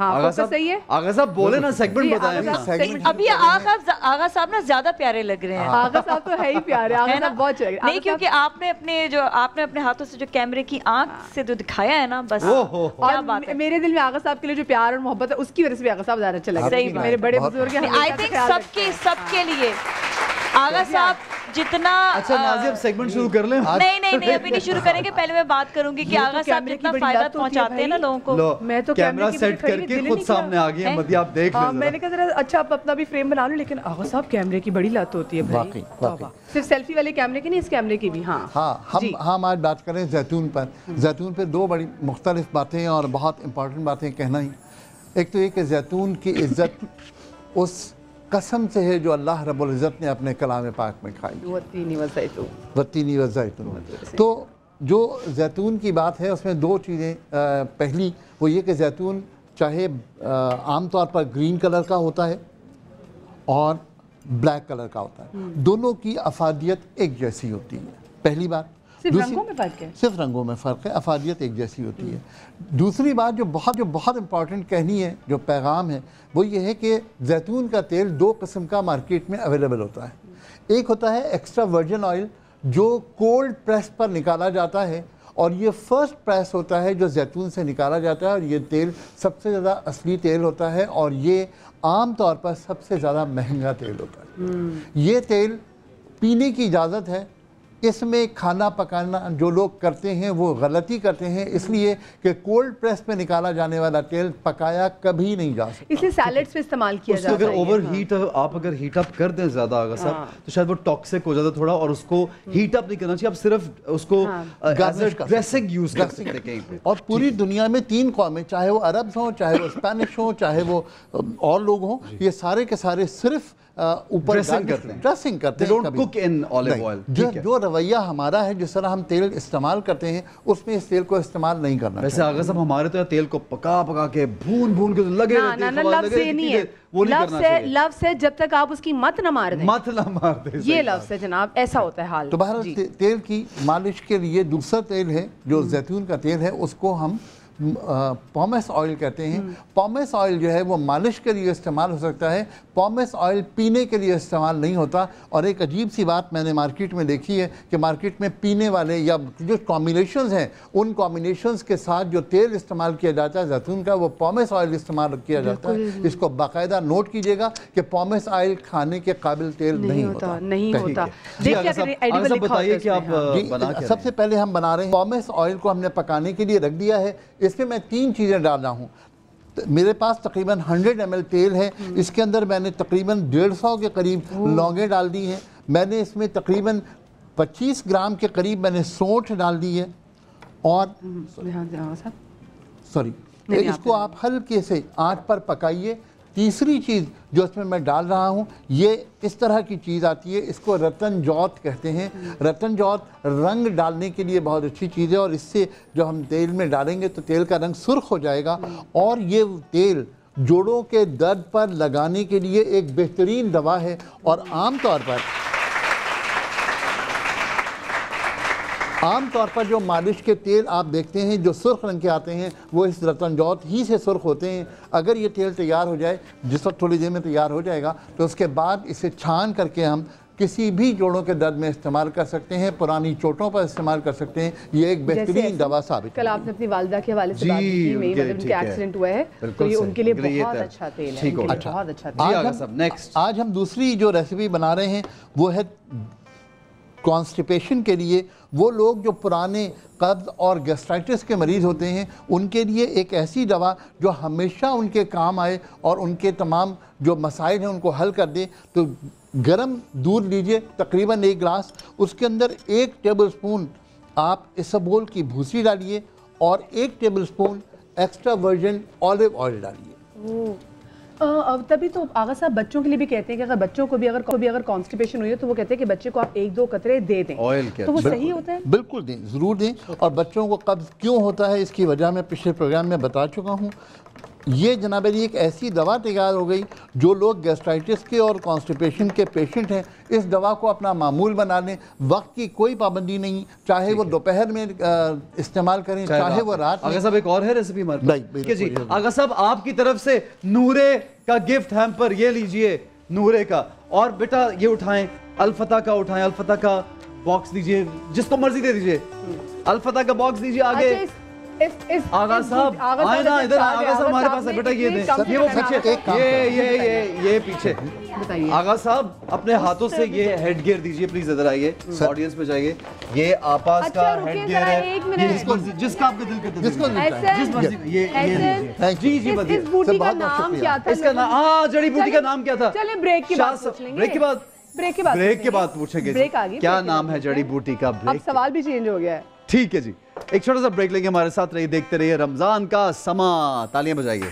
آغا صاحب صحیح ہے. آغا صاحب بولے نا, سیگمنٹ بتائیں. ابھی آغا صاحب نا زیادہ پیارے لگ رہے ہیں. آغا صاحب تو ہے ہی پیارے, آغا صاحب بہت اچھے لگ رہے ہیں. نہیں, کیونکہ آپ نے اپنے ہاتھوں سے جو کیمرے کی آنکھ سے جو دکھایا ہے نا, بس اور میرے دل میں آغا صاحب کے لیے جو پیار اور محبت ہے اس کی وجہ سے بھی آغا صاحب زیادہ اچھا لگ رہا ہے. میرے بڑے بزرگ ہیں, آئی تھنک سب کے لیے آغا صاحب جتنا. اچھا نازی, اب سیگمنٹ شروع کر لیں. نہیں, ابھی نہیں شروع کریں گے. پہلے میں بات کروں گی کہ آغا صاحب جتنا فائدہ پہنچاتے ہیں نا لوگوں کو. میں تو کیمرہ سیٹ کر کے خود سامنے آ گئی ہے مدیحہ, آپ دیکھ لیں. میں نے کہا ذرا اچھا اپنا بھی فریم بنا لوں, لیکن آغا صاحب کیمرے کی بڑی لت ہوتی ہے بھائی. صرف سیلفی والے کیمرے کی نہیں, اس کیمرے کی بھی. ہم آج بات کریں زیتون پر. زیتون پہ دو بڑی مختلف باتیں اور بہت امپورٹنٹ باتیں کہنا ہی. ایک تو یہ کہ زیتون کی عزت اس قسم سے ہے جو اللہ رب العزت نے اپنے کلام پاک میں کھائی. والتین والزیتون. تو جو زیتون کی بات ہے اس میں دو چیزیں. پہلی وہ یہ کہ زیتون چاہے عام طور پر گرین کلر کا ہوتا ہے اور بلیک کلر کا ہوتا ہے, دونوں کی افادیت ایک جیسی ہوتی ہے. پہلی بات. صرف رنگوں میں فرق ہے. صرف رنگوں میں فرق ہے, افادیت ایک جیسی ہوتی ہے. دوسری بات جو بہت امپورٹنٹ کہنی ہے, جو پیغام ہے, وہ یہ ہے کہ زیتون کا تیل دو قسم کا مارکیٹ میں اویلیبل ہوتا ہے. ایک ہوتا ہے ایکسٹرا ورجن آئل جو کولڈ پریس پر نکالا جاتا ہے, اور یہ فرسٹ پریس ہوتا ہے جو زیتون سے نکالا جاتا ہے, اور یہ تیل سب سے زیادہ اصلی تیل ہوتا ہے, اور یہ عام طور پر سب سے زیادہ مہنگا تیل ہوتا ہے. یہ تیل پینے کی اجازت ہے. اس میں کھانا پکانا جو لوگ کرتے ہیں وہ غلطی کرتے ہیں, اس لیے کہ کولڈ پریس پہ نکالا جانے والا تیل پکایا کبھی نہیں جا سکتا. اس لیے سیلڈز پہ استعمال کیا جاتا ہے. اگر اوور ہیٹ آپ اگر ہیٹ اپ کر دیں زیادہ آغا صاحب, تو شاید وہ ٹاکسک ہو جاتا تھوڑا, اور اس کو ہیٹ اپ نہیں کرنا چاہیے. آپ صرف اس کو ڈریسنگ یوز کر سکتے ہیں کہیں پہ. اور پوری دنیا میں 3 قومیں, چاہے وہ عربز ہوں, چاہے وہ اسپینش ہوں, چاہے وہ اور لوگ ہوں, یہ سارے کے سارے صرف اوپر ڈریسنگ کرتے ہیں. جو رویہ ہمارا ہے, جس طرح ہم تیل استعمال کرتے ہیں, اس میں اس تیل کو استعمال نہیں کرنا. ویسے آغا صاحب ہمارے تو تیل کو پکا کے بھون کے لگے رہتے ہیں. لفظ یہ نہیں ہے, لفظ ہے جب تک آپ اس کی مت نہ مار دیں, یہ لفظ ہے جناب, ایسا ہوتا ہے حال. تو بہرحال تیل کی مالش کے لیے دوسرا تیل ہے جو زیتون کا تیل ہے, اس کو ہم پومس آئل کہتے ہیں. پومس آئل جو ہے وہ مالش کے لیے استعمال ہو سکتا ہے, پومس آئل پینے کے لیے استعمال نہیں ہوتا. اور ایک عجیب سی بات میں نے مارکیٹ میں دیکھی ہے کہ مارکیٹ میں پینے والے یا جو کامبینیشنز ہیں, ان کامبینیشنز کے ساتھ جو تیل استعمال کیا جاتا ہے زیتون کا, وہ پومس آئل استعمال کیا جاتا ہے. اس کو باقاعدہ نوٹ کیجئے گا کہ پومس آئل کھانے کے قابل تیل نہیں ہوتا. سب سے پہلے ہم بنا رہے ہیں پومس آئل کو, ہم نے پکانے کے لیے رکھ دیا ہے. اس میں 3 چیزیں ڈال رہا ہوں. میرے پاس تقریباً 100 ml تیل ہے. اس کے اندر میں نے تقریباً 150 کے قریب لونگیں ڈال دی ہیں. میں نے اس میں تقریباً 25 گرام کے قریب میں نے سونٹھ ڈال دی ہے. اور اس کو آپ ہلکے سے آنچ پر پکائیے. تیسری چیز جو اس میں ڈال رہا ہوں, یہ اس طرح کی چیز آتی ہے, اس کو رتن جوت کہتے ہیں. رتن جوت رنگ ڈالنے کے لیے بہت اچھی چیز ہے, اور اس سے جو ہم تیل میں ڈالیں گے تو تیل کا رنگ سرخ ہو جائے گا. اور یہ تیل جوڑوں کے درد پر لگانے کے لیے ایک بہترین دوا ہے. اور عام طور پر عام طور پر جو مالش کے تیل آپ دیکھتے ہیں جو سرخ رنگ کے آتے ہیں وہ اس رتن جوت ہی سے سرخ ہوتے ہیں. اگر یہ تیل تیار ہو جائے, جس وقت تھوڑی دیر میں تیار ہو جائے گا, تو اس کے بعد اسے چھان کر کے ہم کسی بھی جوڑوں کے درد میں استعمال کر سکتے ہیں, پرانی چوٹوں پر استعمال کر سکتے ہیں. یہ ایک بہترین دوا ثابت ہے. کل آپ نے اپنی والدہ کے حوالے سے بات کی, مطلب ان کے ایکسیڈنٹ ہوا ہے تو یہ ان کے لیے بہت اچھا تیل ہے, بہت اچھا تیل. آج ہم دوسری جو ریسیپی بنا رہے ہیں وہ ہے کانسٹیپیشن کے لیے. وہ لوگ جو پرانے قبض اور گیسٹرائٹس کے مریض ہوتے ہیں ان کے لیے ایک ایسی دوا جو ہمیشہ ان کے کام آئے اور ان کے تمام جو مسائل ہیں ان کو حل کر دے. تو گرم دودھ لیجئے تقریباً 1 گلاس, اس کے اندر 1 ٹیبل سپون آپ اسبگول کی بھوسی ڈالیے اور 1 tablespoon extra virgin olive oil ڈالیے. تبھی تو آغا صاحب بچوں کے لیے بھی کہتے ہیں کہ اگر بچوں کو بھی اگر کانسٹیپیشن ہوئی ہے تو وہ کہتے ہیں کہ بچے کو آپ 1-2 قطرے دے دیں, تو وہ صحیح ہوتا ہے. بالکل دیں, ضرور دیں. اور بچوں کو قبض کیوں ہوتا ہے اس کی وجہ میں پچھلے پروگرام میں بتا چکا ہوں. یہ جناب علی ایک ایسی دوا تیار ہو گئی, جو لوگ گیسٹرائٹس کے اور کانسٹیپیشن کے پیشنٹ ہیں اس دوا کو اپنا معمول بنا لیں. وقت کی کوئی پابندی نہیں, چاہے وہ دوپہر میں استعمال کریں چاہے وہ رات میں. آغا صاحب ایک اور ہے ریسیپی ہمارے جی. آغا صاحب آپ کی طرف سے نورے کا گفٹ ہیمپر یہ لیجئے, نورے کا. اور بیٹا یہ اٹھائیں, الفتح کا اٹھائیں, الفتح کا باکس دیجئے, جس کو مرضی دے دیجئے, الفتح کا باکس دیجئے. آگے آغا صاحب آئے نا ادھر, آغا صاحب ہمارے پاس ہے بیٹا, یہ دیں, یہ وہ پیچھے, یہ پیچھے. آغا صاحب اپنے ہاتھوں سے یہ ہیڈ گیئر دیجئے پلیز, ادھر آئیے, آڈینس پہ جائیے. یہ آپاس کا ہیڈ گیئر ہے, جس کا آپ کا دل کرتے جس مرضی یہ جی جی. اس بوٹی کا نام کیا تھا؟ اس کا نام, ہاں جڑی بوٹی کا نام کیا تھا؟ چلیں بریک کے بعد پوچھ لیں گے. بریک کے بعد پوچھیں گے کیا نام ہے جڑی بوٹی کا. اب سوال بھی چینج ہو گیا ہے. ٹھیک ہے جی, ایک چھوٹا سا بریک لیں گے, ہمارے ساتھ رہیے, دیکھتے رہیے رمضان کا سما. تالیاں بجائیے.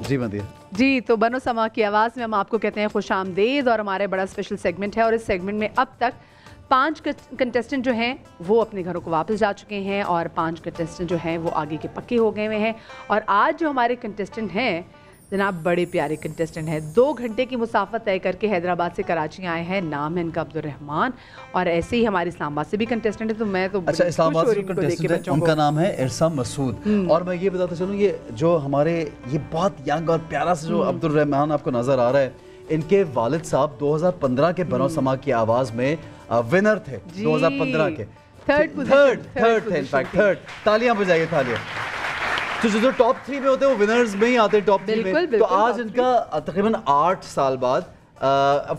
جی مدیہ جی, تو بنو سما کی آواز میں ہم آپ کو کہتے ہیں خوش آمدید, اور ہمارے بڑا اسپیشل سیگمنٹ ہے. اور اس سیگمنٹ میں اب تک 5 کنٹیسٹنٹ جو ہیں وہ اپنے گھروں کو واپس جا چکے ہیں, اور 5 کنٹیسٹنٹ جو ہیں وہ آگے کے پکے ہو گئے ہوئے ہیں. اور آج جو ہمارے کنٹیسٹنٹ ہیں جناب بڑے پیارے کنٹیسٹنٹ ہیں. 2 گھنٹے کی مسافت طے کر کے حیدرآباد سے کراچی آئے ہیں. نام ہے ان کا عبدالرحمان, اور ایسے ہی ہمارے اسلام آباد سے بھی کنٹیسٹنٹ ہے. تو میں تو اچھا, اسلام آباد سے کنٹیسٹنٹ ہے, ان کا نام ہے ارسا مسعود. اور میں یہ بتاتا چلوں, یہ جو ہمارے یہ بہت ینگ اور پیارا سے جو عبدالرحمان آپ کو نظر آ رہا ہے, ان کے والد صاحب 2015 کے بنو سما کی آواز میں ونر تھے. 2015 کے تھرڈ تھے, انفیکٹ تھرڈ. تالیاں بجائیے, تالیاں. تو جو ٹاپ 3 میں ہوتے ہیں وہ ونرز میں ہی آتے ہیں, ٹاپ 3 میں. تو آج ان کا تقریباً 8 سال بعد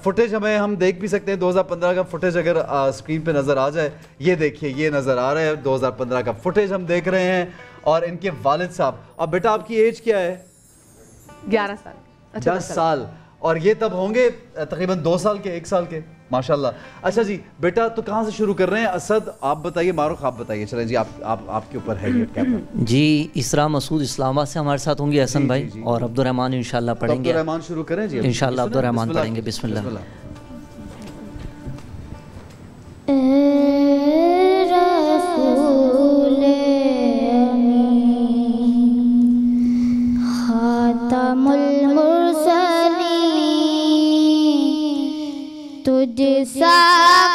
فوٹیج ہم دیکھ بھی سکتے ہیں. 2015 کا فوٹیج اگر اسکرین پہ نظر آ جائے, یہ دیکھیے, یہ نظر آ رہا ہے 2015 کا فوٹیج ہم دیکھ رہے ہیں. اور ان کے والد صاحب, اب بیٹا آپ کی ایج کیا ہے؟ 11 سال. 10 سال. اور یہ تب ہوں گے تقریباً 2 سال کے, 1 سال کے, ماشاءاللہ. اچھا جی بیٹا, تو کہاں سے شروع کر رہے ہیں؟ اسد آپ بتائیے, معروف آپ بتائیے. چلیں جی, آپ کے اوپر ہے جی. اسرا مسعود اسلام آباد سے ہمارے ساتھ ہوں گے حسن بھائی, اور عبدالرحمان انشاءاللہ پڑھیں گے. عبدالرحمان شروع کریں جی, انشاءاللہ عبدالرحمان پڑھیں گے. بسم اللہ. رسول خاتم المرسلین, تجھ سا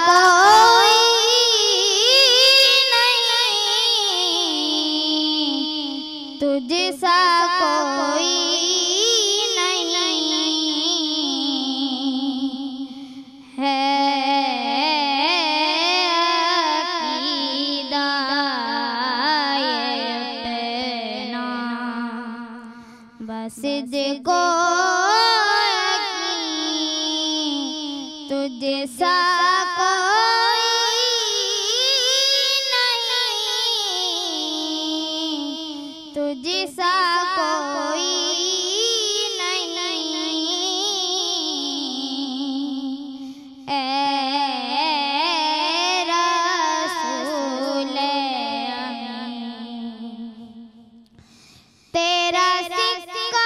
کوئی نہیں, تجھ سا کوئی نہیں ہے. عقیدہ اپنا بس جگ کو تجھ سا کوئی نہیں, تجھ سا کوئی نہیں. اے رسول تیرا سکہ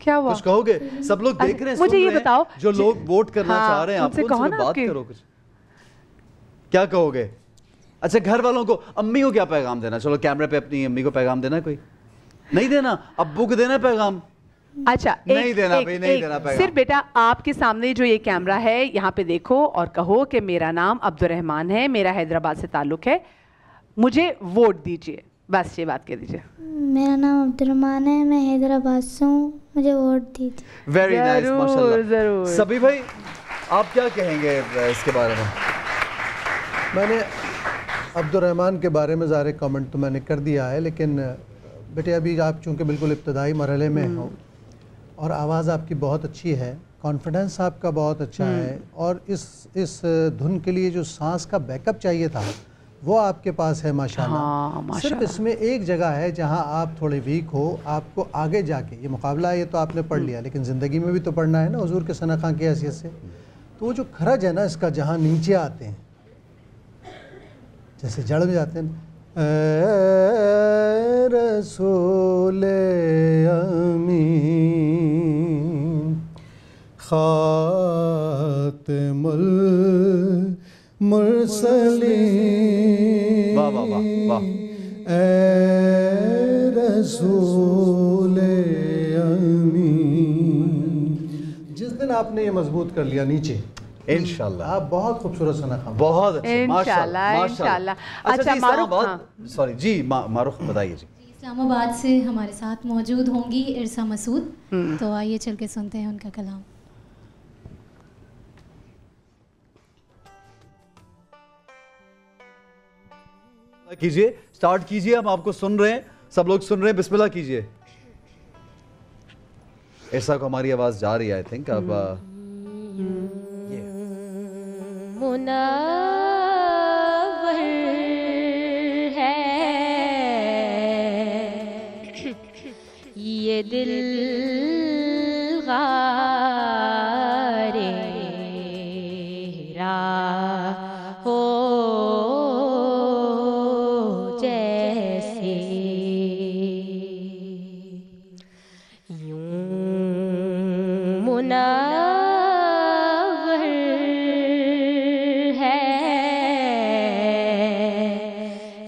کیا ہوا؟ کچھ کہو گے؟ سب لوگ دیکھ رہے ہیں، مجھے یہ بتاؤ جو لوگ ووٹ کرنا چاہ رہے ہیں آپ کو، ان سے بات کرو، کچھ کیا کہو گے؟ اچھا گھر والوں کو، امی کو کیا پیغام دینا؟ چلو کیمرے پہ اپنی امی کو پیغام دینا ہے کوئی؟ نہیں دینا؟ ابو کو دینا ہے پیغام؟ اچھا نہیں دینا بھائی، نہیں دینا پیغام. صرف بیٹا آپ کے سامنے جو یہ کیمرہ ہے یہاں پہ دیکھو اور کہو کہ میرا نام عبد الرحمن ہے، میرا حیدرآباد سے تعلق ہے، مجھے ووٹ دیجئے. بس یہ بات کہہ دیجئے. میرا نام عبد الرحمن ہے، میں حیدرآباد سے ہوں، مجھے ووٹ دیجئے. ویری نائس، ماشاءاللہ. ضرور. سبھی بھائی آپ کیا کہیں گے اس کے بارے میں؟ میں نے عبد الرحمن کے بارے میں ظاہر کامنٹ تو میں نے کر دیا ہے، لیکن بیٹے ابھی آپ چونکہ بالکل ابتدائی مرحلے میں ہوں اور آواز آپ کی بہت اچھی ہے، کانفیڈنس آپ کا بہت اچھا ہے، اور اس دھن کے لیے جو سانس کا بیک اپ چاہیے تھا وہ آپ کے پاس ہے ماشاءاللہ. صرف اس میں ایک جگہ ہے جہاں آپ تھوڑے ویک ہو، آپ کو آگے جا کے، یہ مقابلہ یہ تو آپ نے پڑھ لیا لیکن زندگی میں بھی تو پڑھنا ہے نا حضور کے ثنا خاں کی حیثیت سے. تو وہ جو کھرج ہے نا اس کا، جہاں نیچے آتے ہیں جیسے جڑ میں جاتے ہیں، اے رسول امین خاتم المرسلین، واہ واہ واہ واہ، اے رسول امین. جس دن آپ نے یہ مضبوط کر لیا نیچے، انشاءاللہ آپ بہت خوبصورت ثنا خاں، بہت اچھا، انشاءاللہ انشاءاللہ. اچھا معروف، سوری جی معروف بتائیے. جی اسلام آباد سے ہمارے ساتھ موجود ہوں گی ارسا مسعود، تو آئیے چل کے سنتے ہیں ان کا کلام. کیجئے، سٹارٹ کیجئے، ہم آپ کو سن رہے ہیں، سب لوگ سن رہے ہیں، بسم اللہ کیجئے. ایسا کو ہماری آواز جا رہی ہے، آئی تھنک. اب منور ہے یہ دل غار راہ ہو جیسے، یوں منور ہے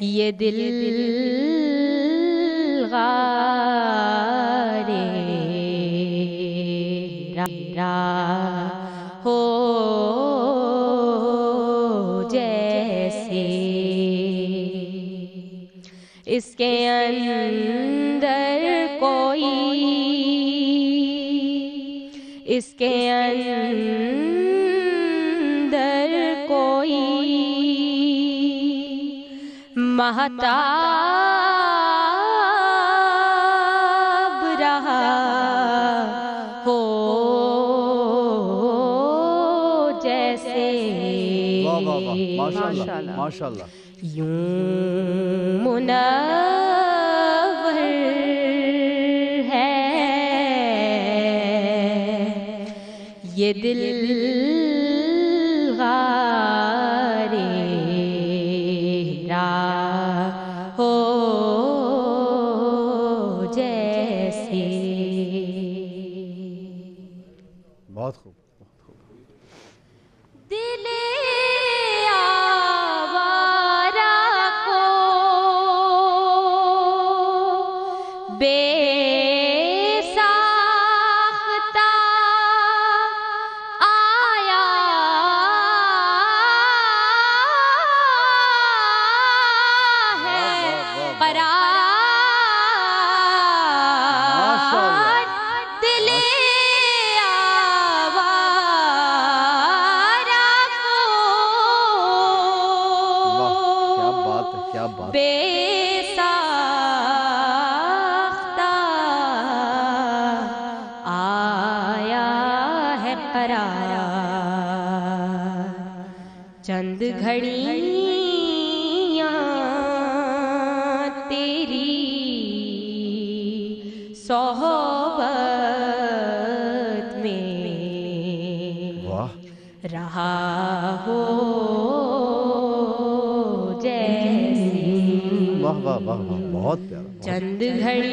یہ دل غار راہ ہو جیسے، اس کے اندر کوئی، اس کے اندر کوئی مہتاب رہا ہو جیسے، ماشاءاللہ ماشاءاللہ، یوں منور ہے یہ دل غار راہ ہو جیسے. بہت خوب. دل آوارہ کو بے ساختہ آیا ہے قرار، دل بے ساختہ آیا ہے قرار، چند گھڑیاں تیری صحبت میں رہا ہو واہ واہ واہ، بہت پیارا. چند گھڑیاں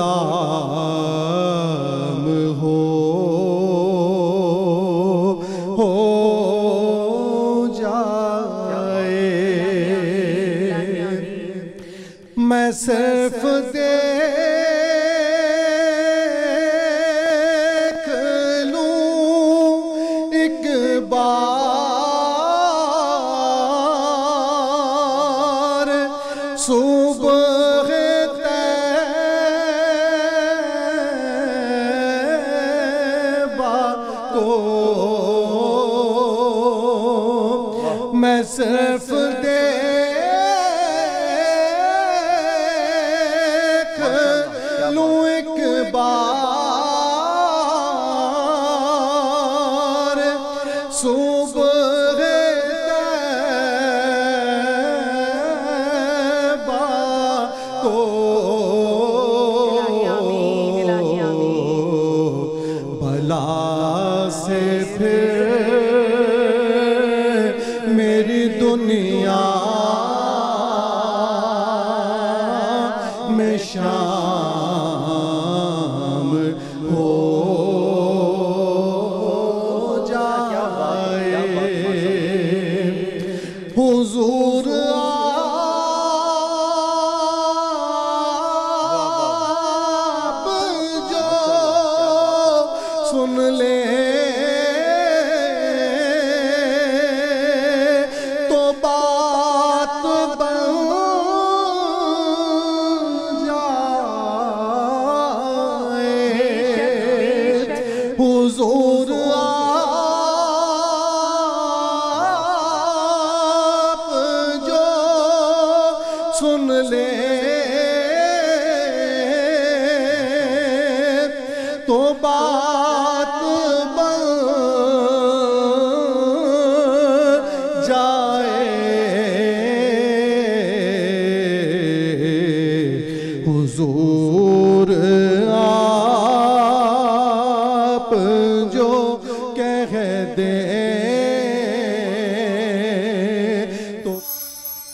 غلام ہو جائے. میں صرف دیکھ لوں ایک بار صبح طیبہ کو. میں صرف دیکھ لوں ایک بار صبح طیبہ کو. بھلا سے پھر میری دنیا میں شام ہو جائے. حضور آپ جو سن لے تو بات بن جائے. حضور آپ جو سن لے تو بات بن جائے. حضور آپ جو کہہ دیں